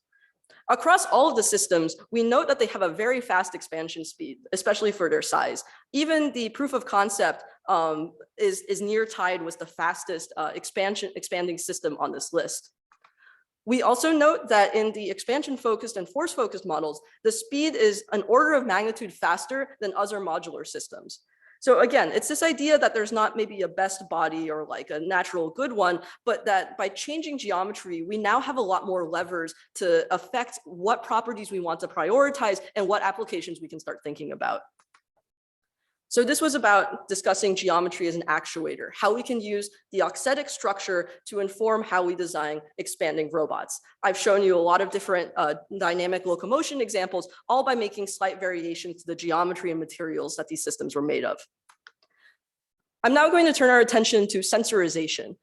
Across all of the systems, we note that they have a very fast expansion speed, especially for their size. Even the proof of concept is near tied with the fastest expanding system on this list. We also note that in the expansion-focused and force-focused models, the speed is an order of magnitude faster than other modular systems. So again, it's this idea that there's not maybe a best body or like a natural good one, but that by changing geometry, we now have a lot more levers to affect what properties we want to prioritize and what applications we can start thinking about. So this was about discussing geometry as an actuator, how we can use the auxetic structure to inform how we design expanding robots. I've shown you a lot of different dynamic locomotion examples, all by making slight variations to the geometry and materials that these systems were made of. I'm now going to turn our attention to sensorization.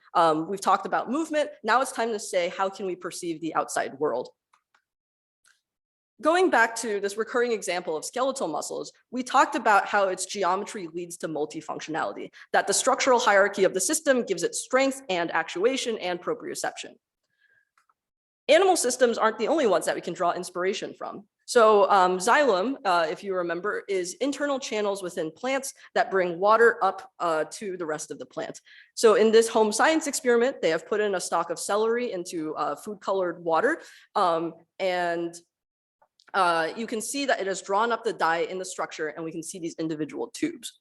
We've talked about movement. Now it's time to say, how can we perceive the outside world? Going back to this recurring example of skeletal muscles, we talked about how its geometry leads to multifunctionality, that the structural hierarchy of the system gives it strength and actuation and proprioception. Animal systems aren't the only ones that we can draw inspiration from. So xylem, if you remember, is internal channels within plants that bring water up to the rest of the plant. So in this home science experiment, they have put in a stalk of celery into food colored water. And you can see that it has drawn up the dye in the structure, and we can see these individual tubes.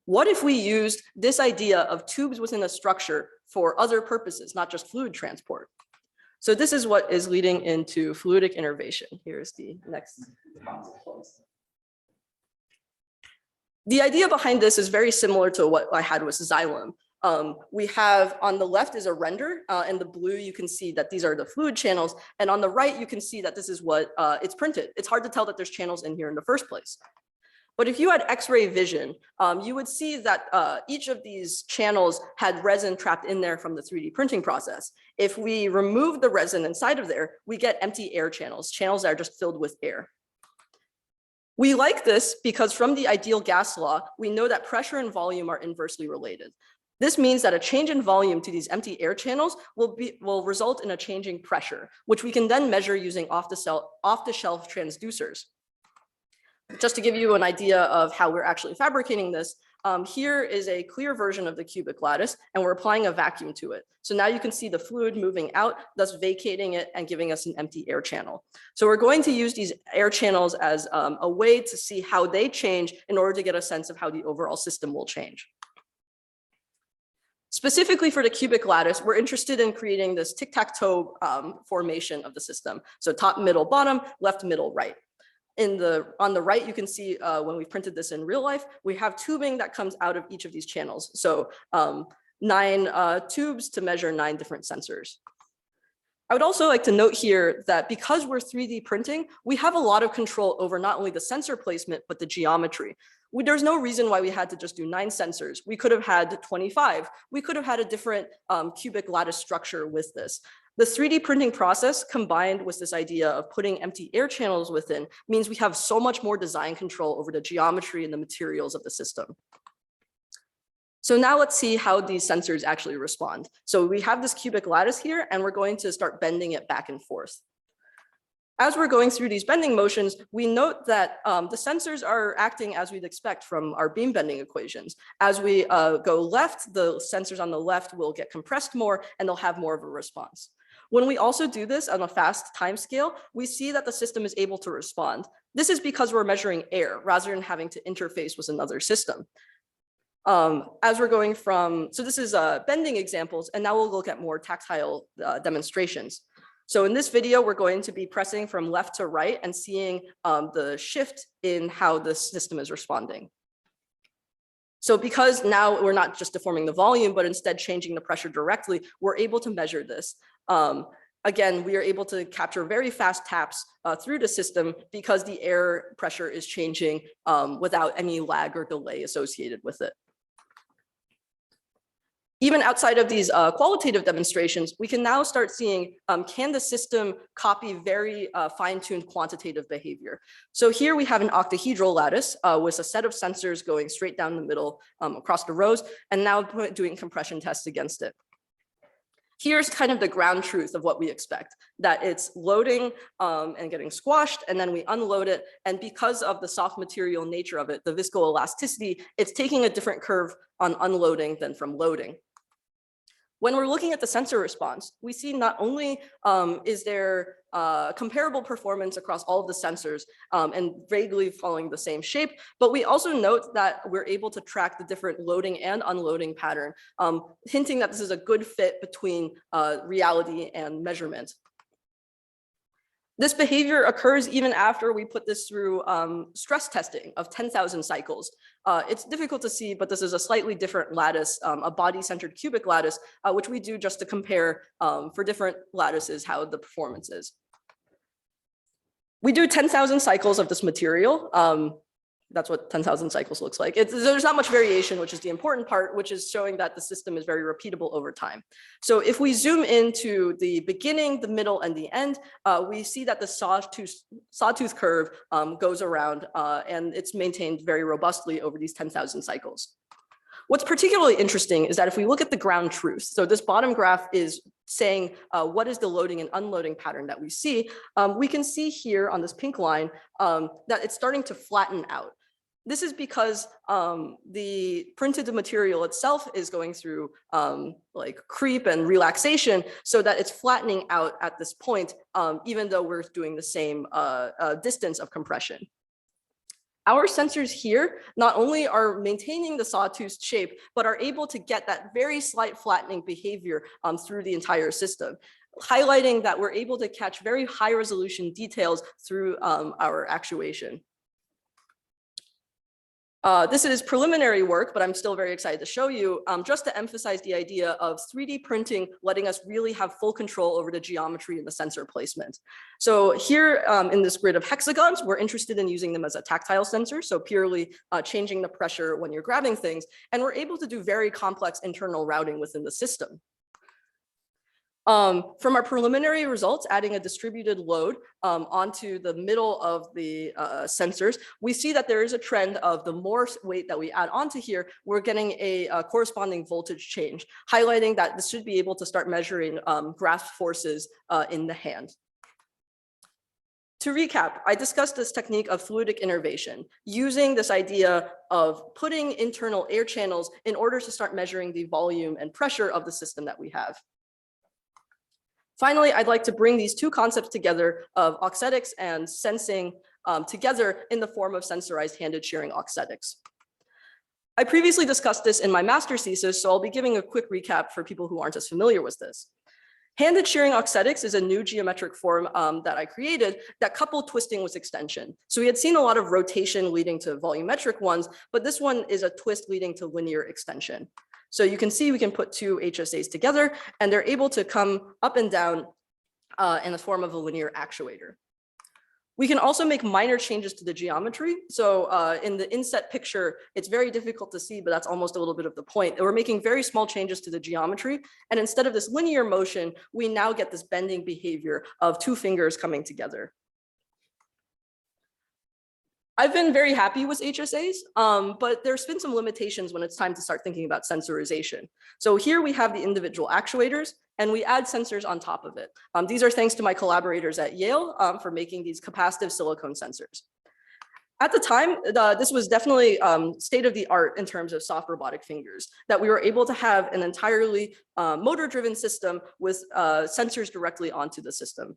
What if we used this idea of tubes within a structure for other purposes, not just fluid transport? So this is what is leading into fluidic innervation. Here's the next. The idea behind this is very similar to what I had with xylem. We have on the left is a render. In the blue, you can see that these are the fluid channels. And on the right, you can see that this is what it's printed. It's hard to tell that there's channels in here in the first place. But if you had X-ray vision, you would see that each of these channels had resin trapped in there from the 3D printing process. If we remove the resin inside of there, we get empty air channels, channels that are just filled with air. We like this because from the ideal gas law, we know that pressure and volume are inversely related. This means that a change in volume to these empty air channels will result in a changing pressure, which we can then measure using off-the-shelf transducers. Just to give you an idea of how we're actually fabricating this, here is a clear version of the cubic lattice, and we're applying a vacuum to it. So now you can see the fluid moving out, thus vacating it and giving us an empty air channel. So we're going to use these air channels as a way to see how they change in order to get a sense of how the overall system will change. Specifically for the cubic lattice, we're interested in creating this tic-tac-toe formation of the system. So top, middle, bottom, left, middle, right. On the right, you can see when we printed this in real life, we have tubing that comes out of each of these channels. So 9 tubes to measure 9 different sensors. I would also like to note here that because we're 3D printing, we have a lot of control over not only the sensor placement, but the geometry. There's no reason why we had to just do 9 sensors. We could have had 25. We could have had a different cubic lattice structure with this. The 3D printing process combined with this idea of putting empty air channels within means we have so much more design control over the geometry and the materials of the system. So now let's see how these sensors actually respond. So we have this cubic lattice here, and we're going to start bending it back and forth. As we're going through these bending motions, we note that the sensors are acting as we'd expect from our beam bending equations. As we go left, the sensors on the left will get compressed more, and they'll have more of a response. When we also do this on a fast time scale, we see that the system is able to respond. This is because we're measuring air rather than having to interface with another system. As we're going from, so this is bending examples, and now we'll look at more tactile demonstrations. So in this video, we're going to be pressing from left to right and seeing the shift in how the system is responding. So because now we're not just deforming the volume, but instead changing the pressure directly, we're able to measure this. Again, we are able to capture very fast taps through the system because the air pressure is changing without any lag or delay associated with it. Even outside of these qualitative demonstrations, we can now start seeing, can the system copy very fine-tuned quantitative behavior? So here we have an octahedral lattice with a set of sensors going straight down the middle across the rows, and now doing compression tests against it. Here's kind of the ground truth of what we expect, that it's loading and getting squashed, and then we unload it. And because of the soft material nature of it, the viscoelasticity, it's taking a different curve on unloading than from loading. When we're looking at the sensor response, we see not only is there comparable performance across all of the sensors and vaguely following the same shape, but we also note that we're able to track the different loading and unloading pattern, hinting that this is a good fit between reality and measurement. This behavior occurs even after we put this through stress testing of 10,000 cycles. It's difficult to see, but this is a slightly different lattice, a body-centered cubic lattice, which we do just to compare for different lattices how the performance is. We do 10,000 cycles of this material. That's what 10,000 cycles looks like. There's not much variation, which is the important part, which is showing that the system is very repeatable over time. So if we zoom into the beginning, the middle, and the end, we see that the sawtooth curve goes around and it's maintained very robustly over these 10,000 cycles. What's particularly interesting is that if we look at the ground truth, so this bottom graph is saying what is the loading and unloading pattern that we see, we can see here on this pink line that it's starting to flatten out. This is because the printed material itself is going through like creep and relaxation so that it's flattening out at this point, even though we're doing the same distance of compression. Our sensors here not only are maintaining the sawtooth shape, but are able to get that very slight flattening behavior through the entire system, highlighting that we're able to catch very high resolution details through our actuation. This is preliminary work, but I'm still very excited to show you, just to emphasize the idea of 3D printing letting us really have full control over the geometry and the sensor placement. So here in this grid of hexagons, we're interested in using them as a tactile sensor, so purely changing the pressure when you're grabbing things, and we're able to do very complex internal routing within the system. From our preliminary results, adding a distributed load onto the middle of the sensors, we see that there is a trend of the more weight that we add onto here, we're getting a corresponding voltage change, highlighting that this should be able to start measuring grasp forces in the hand. To recap, I discussed this technique of fluidic innervation, using this idea of putting internal air channels in order to start measuring the volume and pressure of the system that we have. Finally, I'd like to bring these two concepts together of auxetics and sensing together in the form of sensorized handed shearing auxetics. I previously discussed this in my master's thesis, so I'll be giving a quick recap for people who aren't as familiar with this. Handed shearing auxetics is a new geometric form that I created that coupled twisting with extension. So we had seen a lot of rotation leading to volumetric ones, but this one is a twist leading to linear extension. So you can see we can put two HSAs together and they're able to come up and down in the form of a linear actuator. We can also make minor changes to the geometry. So in the inset picture, it's very difficult to see, but that's almost a little bit of the point. We're making very small changes to the geometry. And instead of this linear motion, we now get this bending behavior of two fingers coming together. I've been very happy with HSAs, but there's been some limitations when it's time to start thinking about sensorization. So here we have the individual actuators, and we add sensors on top of it. These are thanks to my collaborators at Yale for making these capacitive silicone sensors. At the time, this was definitely state of the art in terms of soft robotic fingers, that we were able to have an entirely motor-driven system with sensors directly onto the system.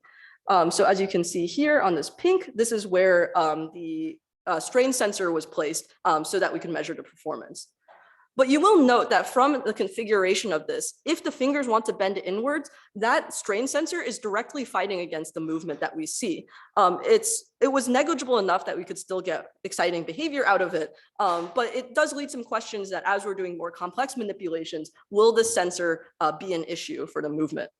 So as you can see here on this pink, this is where the strain sensor was placed so that we can measure the performance. But you will note that from the configuration of this, if the fingers want to bend inwards, that strain sensor is directly fighting against the movement that we see. It was negligible enough that we could still get exciting behavior out of it, but it does lead some questions that as we're doing more complex manipulations, will this sensor be an issue for the movement?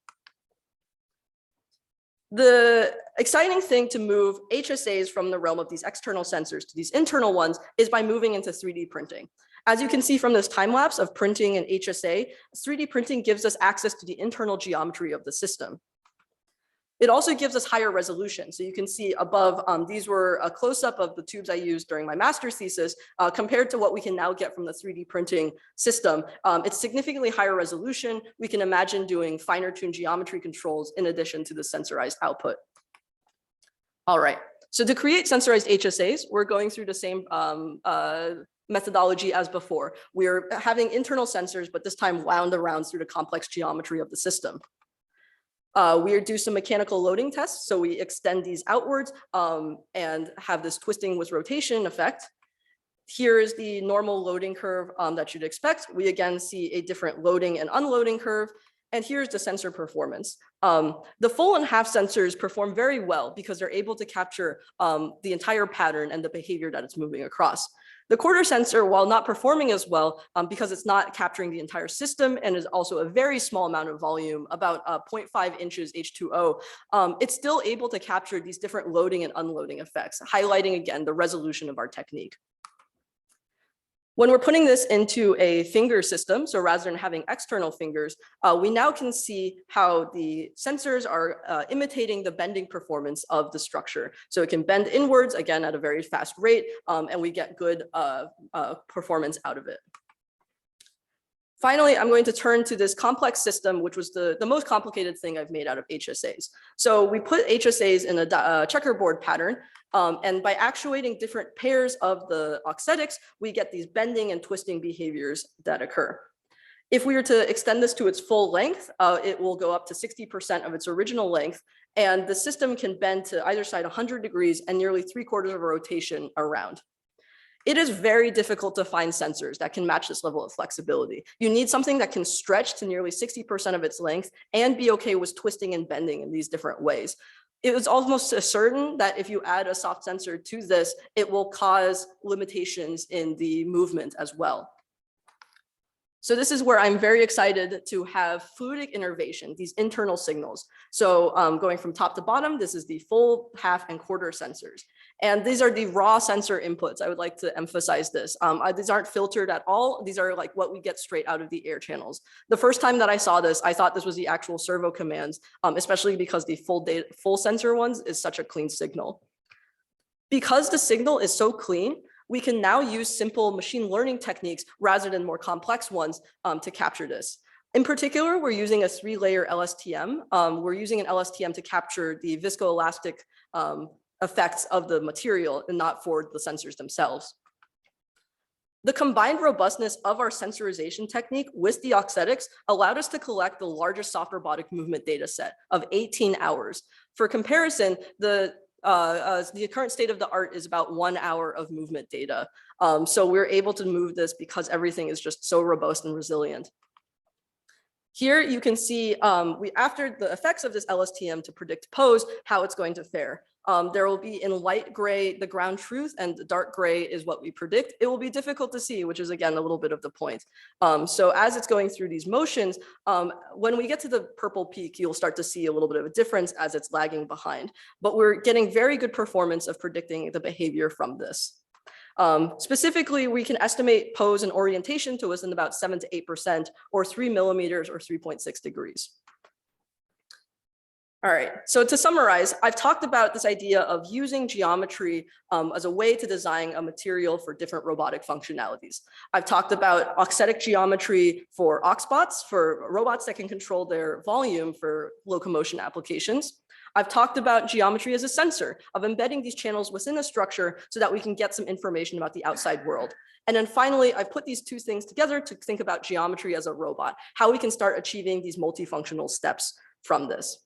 The exciting thing to move HSAs from the realm of these external sensors to these internal ones is by moving into 3D printing. As you can see from this time lapse of printing an HSA, 3D printing gives us access to the internal geometry of the system. It also gives us higher resolution. So you can see above, these were a close-up of the tubes I used during my master's thesis compared to what we can now get from the 3D printing system. It's significantly higher resolution. We can imagine doing finer tuned geometry controls in addition to the sensorized output. All right, so to create sensorized HSAs, we're going through the same methodology as before. We're having internal sensors, but this time wound around through the complex geometry of the system. We do some mechanical loading tests. So we extend these outwards and have this twisting with rotation effect. Here is the normal loading curve that you'd expect. We again see a different loading and unloading curve. And here's the sensor performance. The full and half sensors perform very well because they're able to capture the entire pattern and the behavior that it's moving across. The quarter sensor, while not performing as well because it's not capturing the entire system and is also a very small amount of volume, about 0.5 inches H2O, it's still able to capture these different loading and unloading effects, highlighting again the resolution of our technique. When we're putting this into a finger system, so rather than having external fingers, we now can see how the sensors are imitating the bending performance of the structure. So it can bend inwards, again, at a very fast rate, and we get good performance out of it. Finally, I'm going to turn to this complex system, which was the most complicated thing I've made out of HSAs. So we put HSAs in a checkerboard pattern, and by actuating different pairs of the auxetics, we get these bending and twisting behaviors that occur. If we were to extend this to its full length, it will go up to 60% of its original length, and the system can bend to either side 100 degrees and nearly 3/4 of a rotation around. It is very difficult to find sensors that can match this level of flexibility. You need something that can stretch to nearly 60% of its length and be okay with twisting and bending in these different ways. It was almost certain that if you add a soft sensor to this, it will cause limitations in the movement as well. So this is where I'm very excited to have fluidic innervation, these internal signals. So going from top to bottom, this is the full, half, and quarter sensors. And these are the raw sensor inputs. I would like to emphasize this. These aren't filtered at all. These are like what we get straight out of the air channels. The first time that I saw this, I thought this was the actual servo commands, especially because the full sensor ones is such a clean signal. Because the signal is so clean, we can now use simple machine learning techniques rather than more complex ones to capture this. In particular, we're using a 3-layer LSTM. We're using an LSTM to capture the viscoelastic effects of the material and not for the sensors themselves. The combined robustness of our sensorization technique with the Auxetics allowed us to collect the largest soft robotic movement data set of 18 hours. For comparison, the current state of the art is about 1 hour of movement data. So we're able to move this because everything is just so robust and resilient. Here you can see after the effects of this LSTM to predict pose, how it's going to fare. There will be in light gray, the ground truth, and the dark gray is what we predict. It will be difficult to see, which is again, a little bit of the point. So as it's going through these motions, when we get to the purple peak, you'll start to see a little bit of a difference as it's lagging behind. But we're getting very good performance of predicting the behavior from this. Specifically, we can estimate pose and orientation to within about 7 to 8% or 3 millimeters or 3.6 degrees. All right, so to summarize, I've talked about this idea of using geometry as a way to design a material for different robotic functionalities. I've talked about auxetic geometry for AuxBots, for robots that can control their volume for locomotion applications. I've talked about geometry as a sensor, of embedding these channels within a structure so that we can get some information about the outside world. And then finally, I've put these two things together to think about geometry as a robot, how we can start achieving these multifunctional steps from this.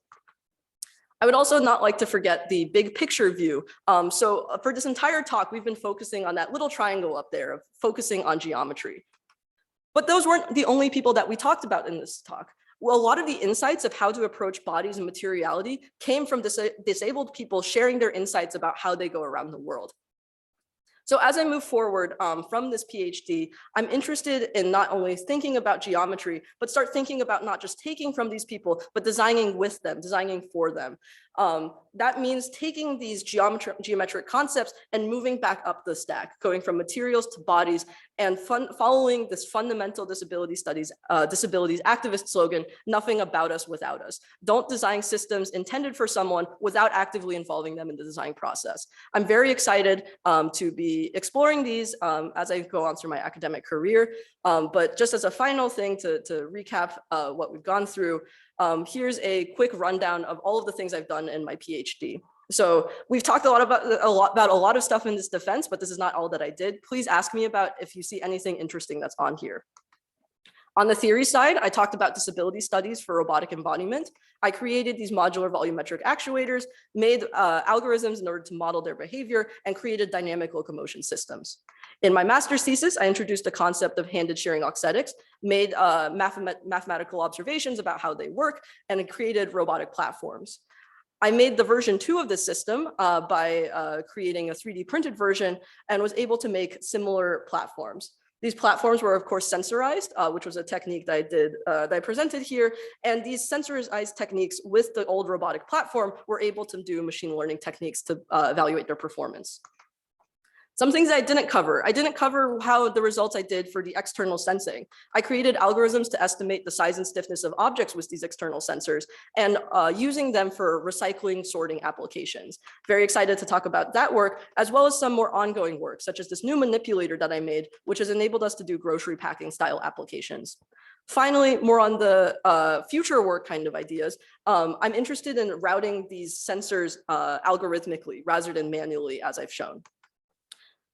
I would also not like to forget the big picture view. So for this entire talk, we've been focusing on that little triangle up there, of focusing on geometry. But those weren't the only people that we talked about in this talk. Well, a lot of the insights of how to approach bodies and materiality came from disabled people sharing their insights about how they go around the world. So as I move forward from this PhD, I'm interested in not only thinking about geometry, but start thinking about not just taking from these people, but designing with them, designing for them. That means taking these geometric concepts and moving back up the stack, going from materials to bodies, and following this fundamental disabilities activist slogan, nothing about us without us. Don't design systems intended for someone without actively involving them in the design process. I'm very excited to be exploring these as I go on through my academic career. But just as a final thing to recap what we've gone through, here's a quick rundown of all of the things I've done in my PhD. So we've talked about a lot of stuff in this defense, but this is not all that I did. Please ask me about if you see anything interesting that's on here. On the theory side, I talked about disability studies for robotic embodiment. I created these modular volumetric actuators, made algorithms in order to model their behavior, and created dynamic locomotion systems. In my master's thesis, I introduced the concept of handed shearing auxetics, made mathematical observations about how they work, and created robotic platforms. I made the version 2 of this system by creating a 3D printed version and was able to make similar platforms. These platforms were, of course, sensorized, which was a technique that I presented here. And these sensorized techniques with the old robotic platform were able to do machine learning techniques to evaluate their performance. Some things I didn't cover. I didn't cover how the results I did for the external sensing. I created algorithms to estimate the size and stiffness of objects with these external sensors and using them for recycling sorting applications. Very excited to talk about that work, as well as some more ongoing work, such as this new manipulator that I made, which has enabled us to do grocery packing style applications. Finally, more on the future work kind of ideas, I'm interested in routing these sensors algorithmically rather than manually, as I've shown.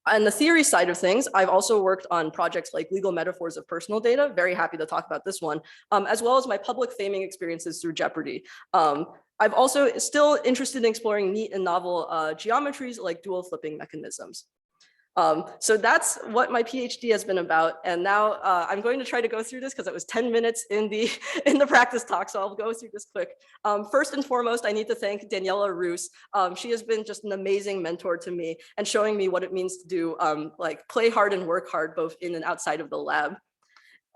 On the theory side of things, I've also worked on projects like legal metaphors of personal data, very happy to talk about this one, as well as my public faming experiences through Jeopardy. I've also still interested in exploring neat and novel geometries like dual flipping mechanisms. So that's what my PhD has been about. And now I'm going to try to go through this because it was 10 minutes in the practice talk. So I'll go through this quick. First and foremost, I need to thank Daniela Roos. She has been just an amazing mentor to me and showing me what it means to do like play hard and work hard, both in and outside of the lab.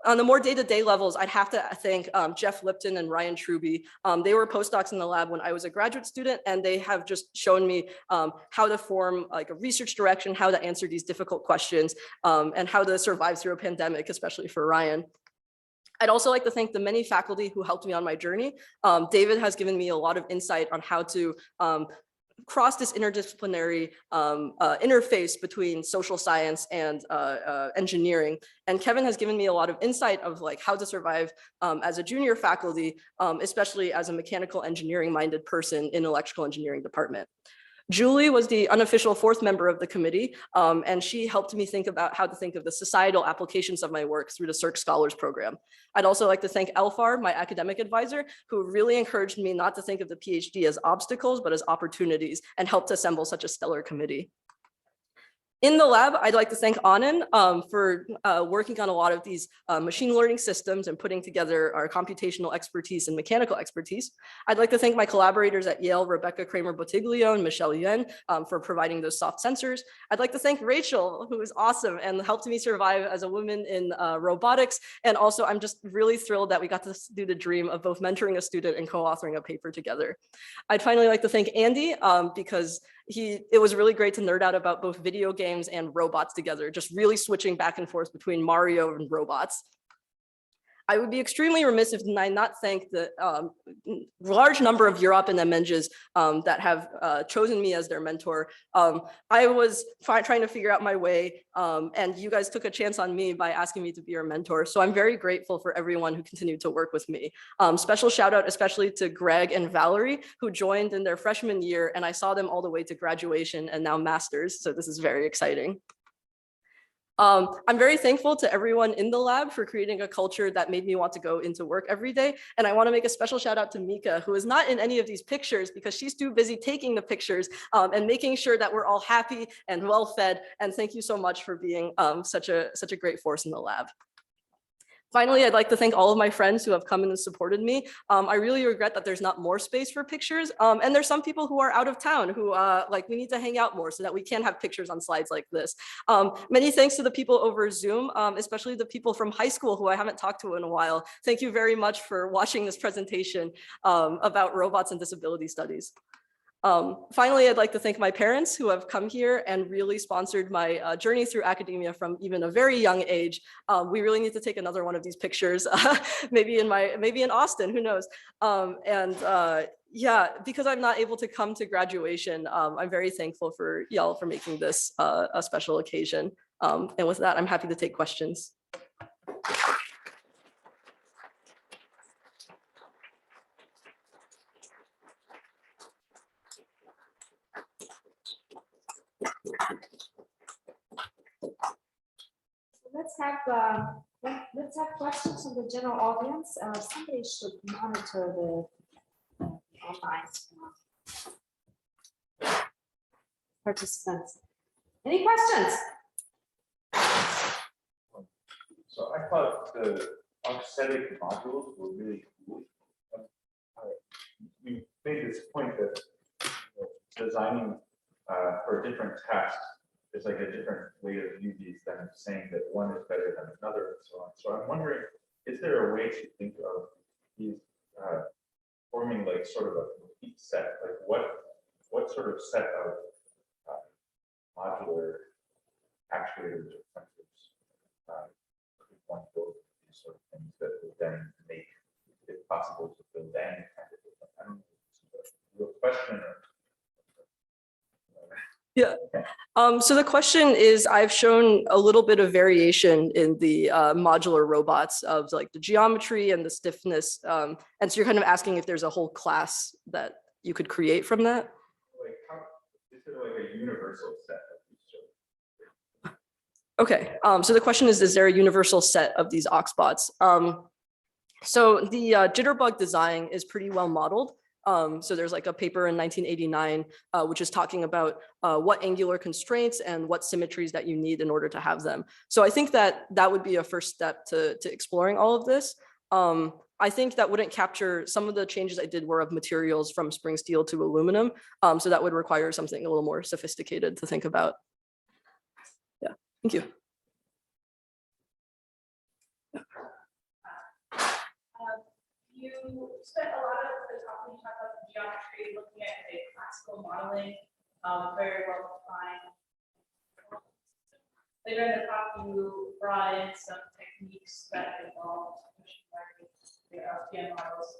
On the more day-to-day levels, I'd have to thank Jeff Lipton and Ryan Truby. They were postdocs in the lab when I was a graduate student, and they have just shown me how to form like a research direction, how to answer these difficult questions, and how to survive through a pandemic, especially for Ryan. I'd also like to thank the many faculty who helped me on my journey. David has given me a lot of insight on how to cross this interdisciplinary interface between social science and engineering. And Kevin has given me a lot of insight of like how to survive as a junior faculty, especially as a mechanical engineering minded person in electrical engineering department. Julie was the unofficial fourth member of the committee, and she helped me think about how to think of the societal applications of my work through the Cirque Scholars Program. I'd also like to thank Elfar, my academic advisor, who really encouraged me not to think of the PhD as obstacles, but as opportunities, and helped assemble such a stellar committee. In the lab, I'd like to thank Anand for working on a lot of these machine learning systems and putting together our computational expertise and mechanical expertise. I'd like to thank my collaborators at Yale, Rebecca Kramer-Bottiglio and Michelle Yuen for providing those soft sensors. I'd like to thank Rachel, who is awesome and helped me survive as a woman in robotics. And also, I'm just really thrilled that we got to do the dream of both mentoring a student and co-authoring a paper together. I'd finally like to thank Andy because it was really great to nerd out about both video games and robots together, just really switching back and forth between Mario and robots. I would be extremely remiss if I not thank the large number of Europe and MNGs that have chosen me as their mentor. I was trying to figure out my way, and you guys took a chance on me by asking me to be your mentor. So I'm very grateful for everyone who continued to work with me. Special shout out especially to Greg and Valerie, who joined in their freshman year, and I saw them all the way to graduation and now masters. So this is very exciting. I'm very thankful to everyone in the lab for creating a culture that made me want to go into work every day. And I want to make a special shout out to Mika, who is not in any of these pictures because she's too busy taking the pictures and making sure that we're all happy and well fed. And thank you so much for being such a great force in the lab. Finally, I'd like to thank all of my friends who have come in and supported me. I really regret that there's not more space for pictures. And there's some people who are out of town who like we need to hang out more so that we can have pictures on slides like this. Many thanks to the people over Zoom, especially the people from high school who I haven't talked to in a while. Thank you very much for watching this presentation about robots and disability studies. Finally, I'd like to thank my parents who have come here and really sponsored my journey through academia from even a very young age. We really need to take another one of these pictures, maybe in Austin, who knows? Yeah, because I'm not able to come to graduation, I'm very thankful for y'all for making this a special occasion. And with that, I'm happy to take questions. Let's have questions from the general audience. Somebody should monitor the online participants. Any questions? So I thought the Auxetic modules were really cool. You made this point that designing for different tasks is like a different way to view these than saying that one is better than another and so on. So I'm wondering, is there a way to think of these forming like sort of a complete set? Like what sort of set of modular actuators or sensors. One of these sort of things that would then make it possible to build any kind of system. I don't know if it's a real question or. Yeah. So the question is, I've shown a little bit of variation in the modular robots of like the geometry and the stiffness. And so you're kind of asking if there's a whole class that you could create from that. Like how is it like a universal set of these? Okay. So the question is there a universal set of these AuxBots? So the jitterbug design is pretty well modeled. So there's like a paper in 1989, which is talking about what angular constraints and what symmetries that you need in order to have them. So I think that that would be a first step to exploring all of this. I think that wouldn't capture some of the changes I did were of materials from spring steel to aluminum. So that would require something a little more sophisticated to think about. Yeah, thank you. You spent a lot of the talk when you talked about the geometry, looking at a classical modeling, very well defined. Later in the talk, you brought in some techniques that involve machine learning, the LTM models.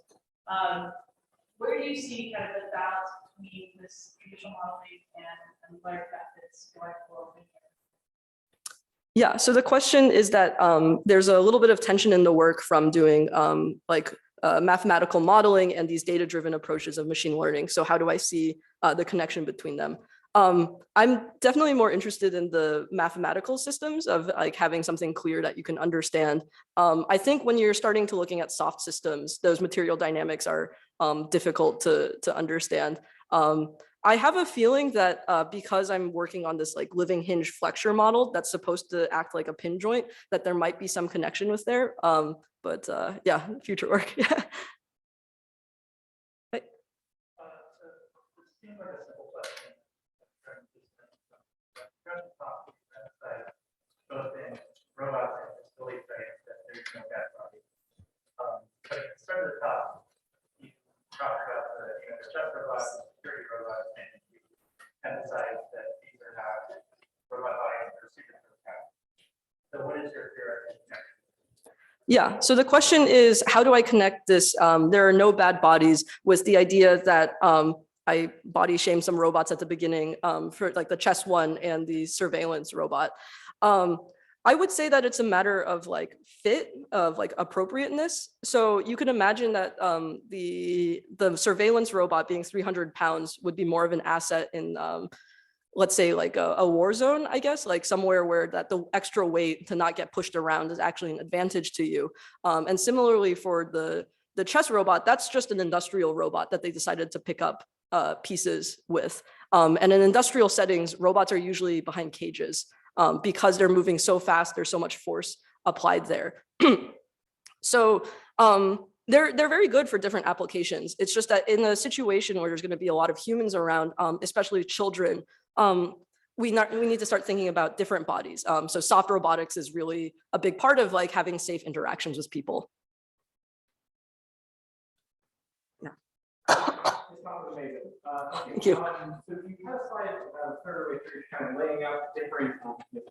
Where do you see kind of the balance between this traditional modeling and learning methods going forward? Yeah, so the question is that there's a little bit of tension in the work from doing mathematical modeling and these data-driven approaches of machine learning. So how do I see the connection between them? I'm definitely more interested in the mathematical systems of like having something clear that you can understand. I think when you're starting to looking at soft systems, those material dynamics are difficult to understand. I have a feeling that because I'm working on this like living hinge flexure model that's supposed to act like a pin joint, that there might be some connection with there. But yeah, future work. Yeah. Right. It seems like a simple question. Both in robots and facility frames that there's no bad body. But at the start of the talk, you talked about the chest robots, the security robots, and you emphasized that these are not robot bodies that are super fast. So what is your theoretical connection? Yeah, so the question is, how do I connect this? There are no bad bodies with the idea that I body shamed some robots at the beginning for like the chess one and the surveillance robot. I would say that it's a matter of like fit, of like appropriateness. So you can imagine that the surveillance robot being 300 pounds would be more of an asset in let's say like a war zone, I guess, like somewhere where that the extra weight to not get pushed around is actually an advantage to you. And similarly for the chess robot, that's just an industrial robot that they decided to pick up pieces with. And in industrial settings, robots are usually behind cages because they're moving so fast, there's so much force applied there. So they're very good for different applications. It's just that in a situation where there's going to be a lot of humans around, especially children, we need to start thinking about different bodies. So soft robotics is really a big part of like having safe interactions with people. Yeah. This talk was amazing. Thank you. So you had a slide third way through kind of laying out different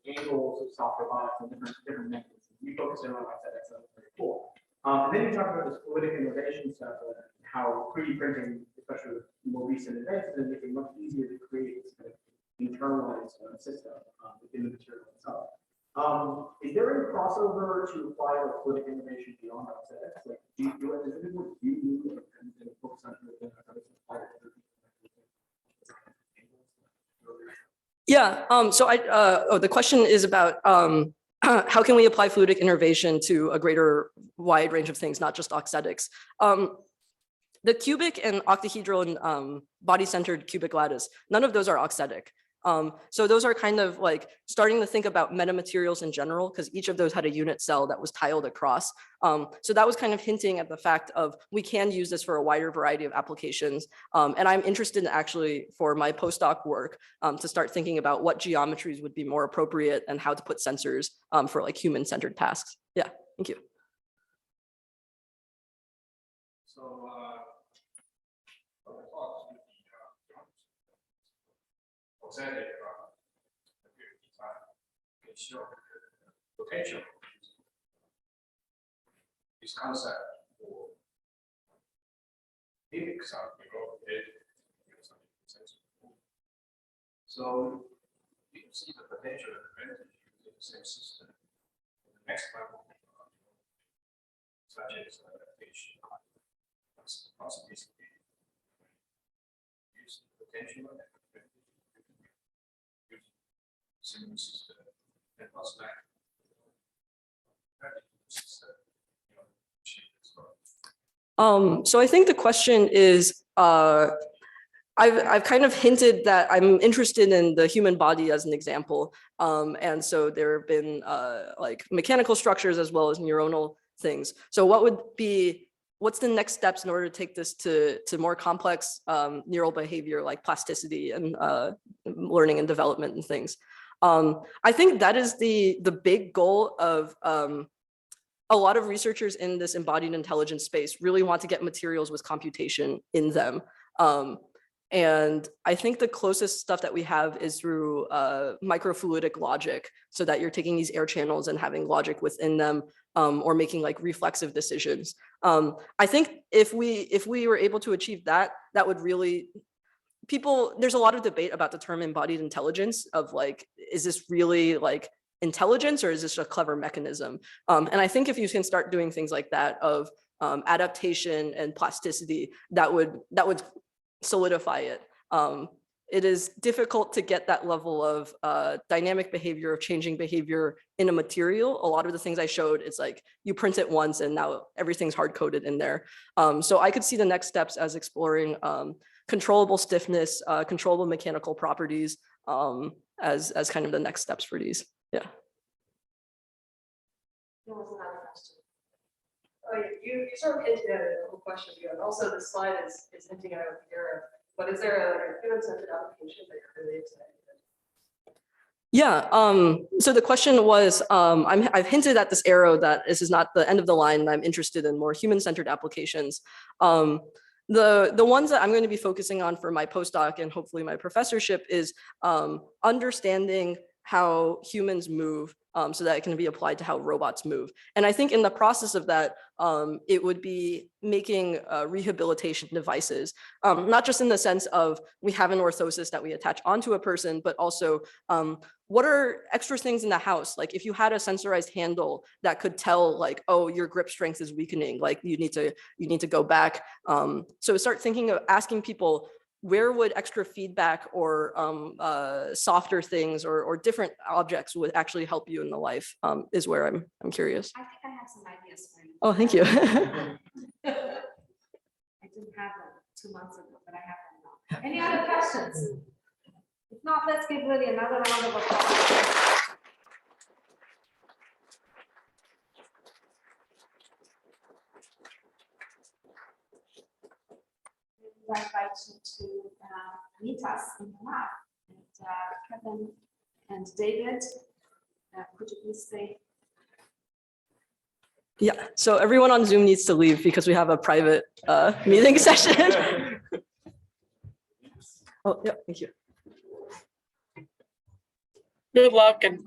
angles of soft robotics and different mechanisms. You focused in on Auxetics, so that's very cool. And then you talked about this fluidic innovation stuff, how 3D printing, especially with more recent advances, is making it much easier to create this kind of internalized system within the material itself. Is there any crossover to apply like fluidic innovation beyond Auxetics? Like, do you do it? Is it what you do and focus on it? Yeah. So the question is about how can we apply fluidic innervation to a greater wide range of things, not just Auxetics. The cubic and octahedral and body-centered cubic lattice, none of those are Auxetic. So those are kind of like starting to think about metamaterials in general, because each of those had a unit cell that was tiled across. So that was kind of hinting at the fact of we can use this for a wider variety of applications. And I'm interested in actually for my postdoc work to start thinking about what geometries would be more appropriate and how to put sensors for like human-centered tasks. Yeah, thank you. So, Auxetic show the potential of this concept for physics are so you see the potential advantage of the same system. The next level, such as adaptation, possibility, use the potential and use similar system and plus that system, So I think the question is, I've kind of hinted that I'm interested in the human body as an example. And so there have been like mechanical structures as well as neuronal things. So what's the next steps in order to take this to more complex neural behavior like plasticity and learning and development and things? I think that is the big goal of a lot of researchers in this embodied intelligence space really want to get materials with computation in them. And I think the closest stuff that we have is through microfluidic logic, so that you're taking these air channels and having logic within them, or making like reflexive decisions. I think if we were able to achieve that, that would really, there's a lot of debate about the term embodied intelligence of like, is this really like intelligence or is this a clever mechanism? And I think if you can start doing things like that of adaptation and plasticity, that would solidify it. It is difficult to get that level of dynamic behavior, of changing behavior in a material. A lot of the things I showed, it's like you print it once and now everything's hard coded in there. So I could see the next steps as exploring controllable stiffness, controllable mechanical properties as kind of the next steps for these. Yeah. There was another question. Oh, you sort of hinted at it a couple questions ago, and also the slide is hinting at the error. But is there a human-centered application that you're really excited about? Yeah. So the question was, I've hinted at this arrow that this is not the end of the line, and I'm interested in more human-centered applications. The ones that I'm going to be focusing on for my postdoc and hopefully my professorship is understanding how humans move, so that it can be applied to how robots move. And I think in the process of that, it would be making rehabilitation devices, not just in the sense of we have an orthosis that we attach onto a person, but also what are extra things in the house? Like if you had a sensorized handle that could tell like, oh, your grip strength is weakening, like you need to go back. So start thinking of asking people, where would extra feedback or softer things or different objects would actually help you in the life is where I'm curious. I think I have some ideas for you. Oh, thank you. I didn't have them 2 months ago, but I have them now. Any other questions? If not, let's give Lilly another round of applause. I invite you to meet us in the lab. And Kevin and David, could you please say? Yeah, so everyone on Zoom needs to leave because we have a private meeting session. Oh, yeah, thank you. Good luck and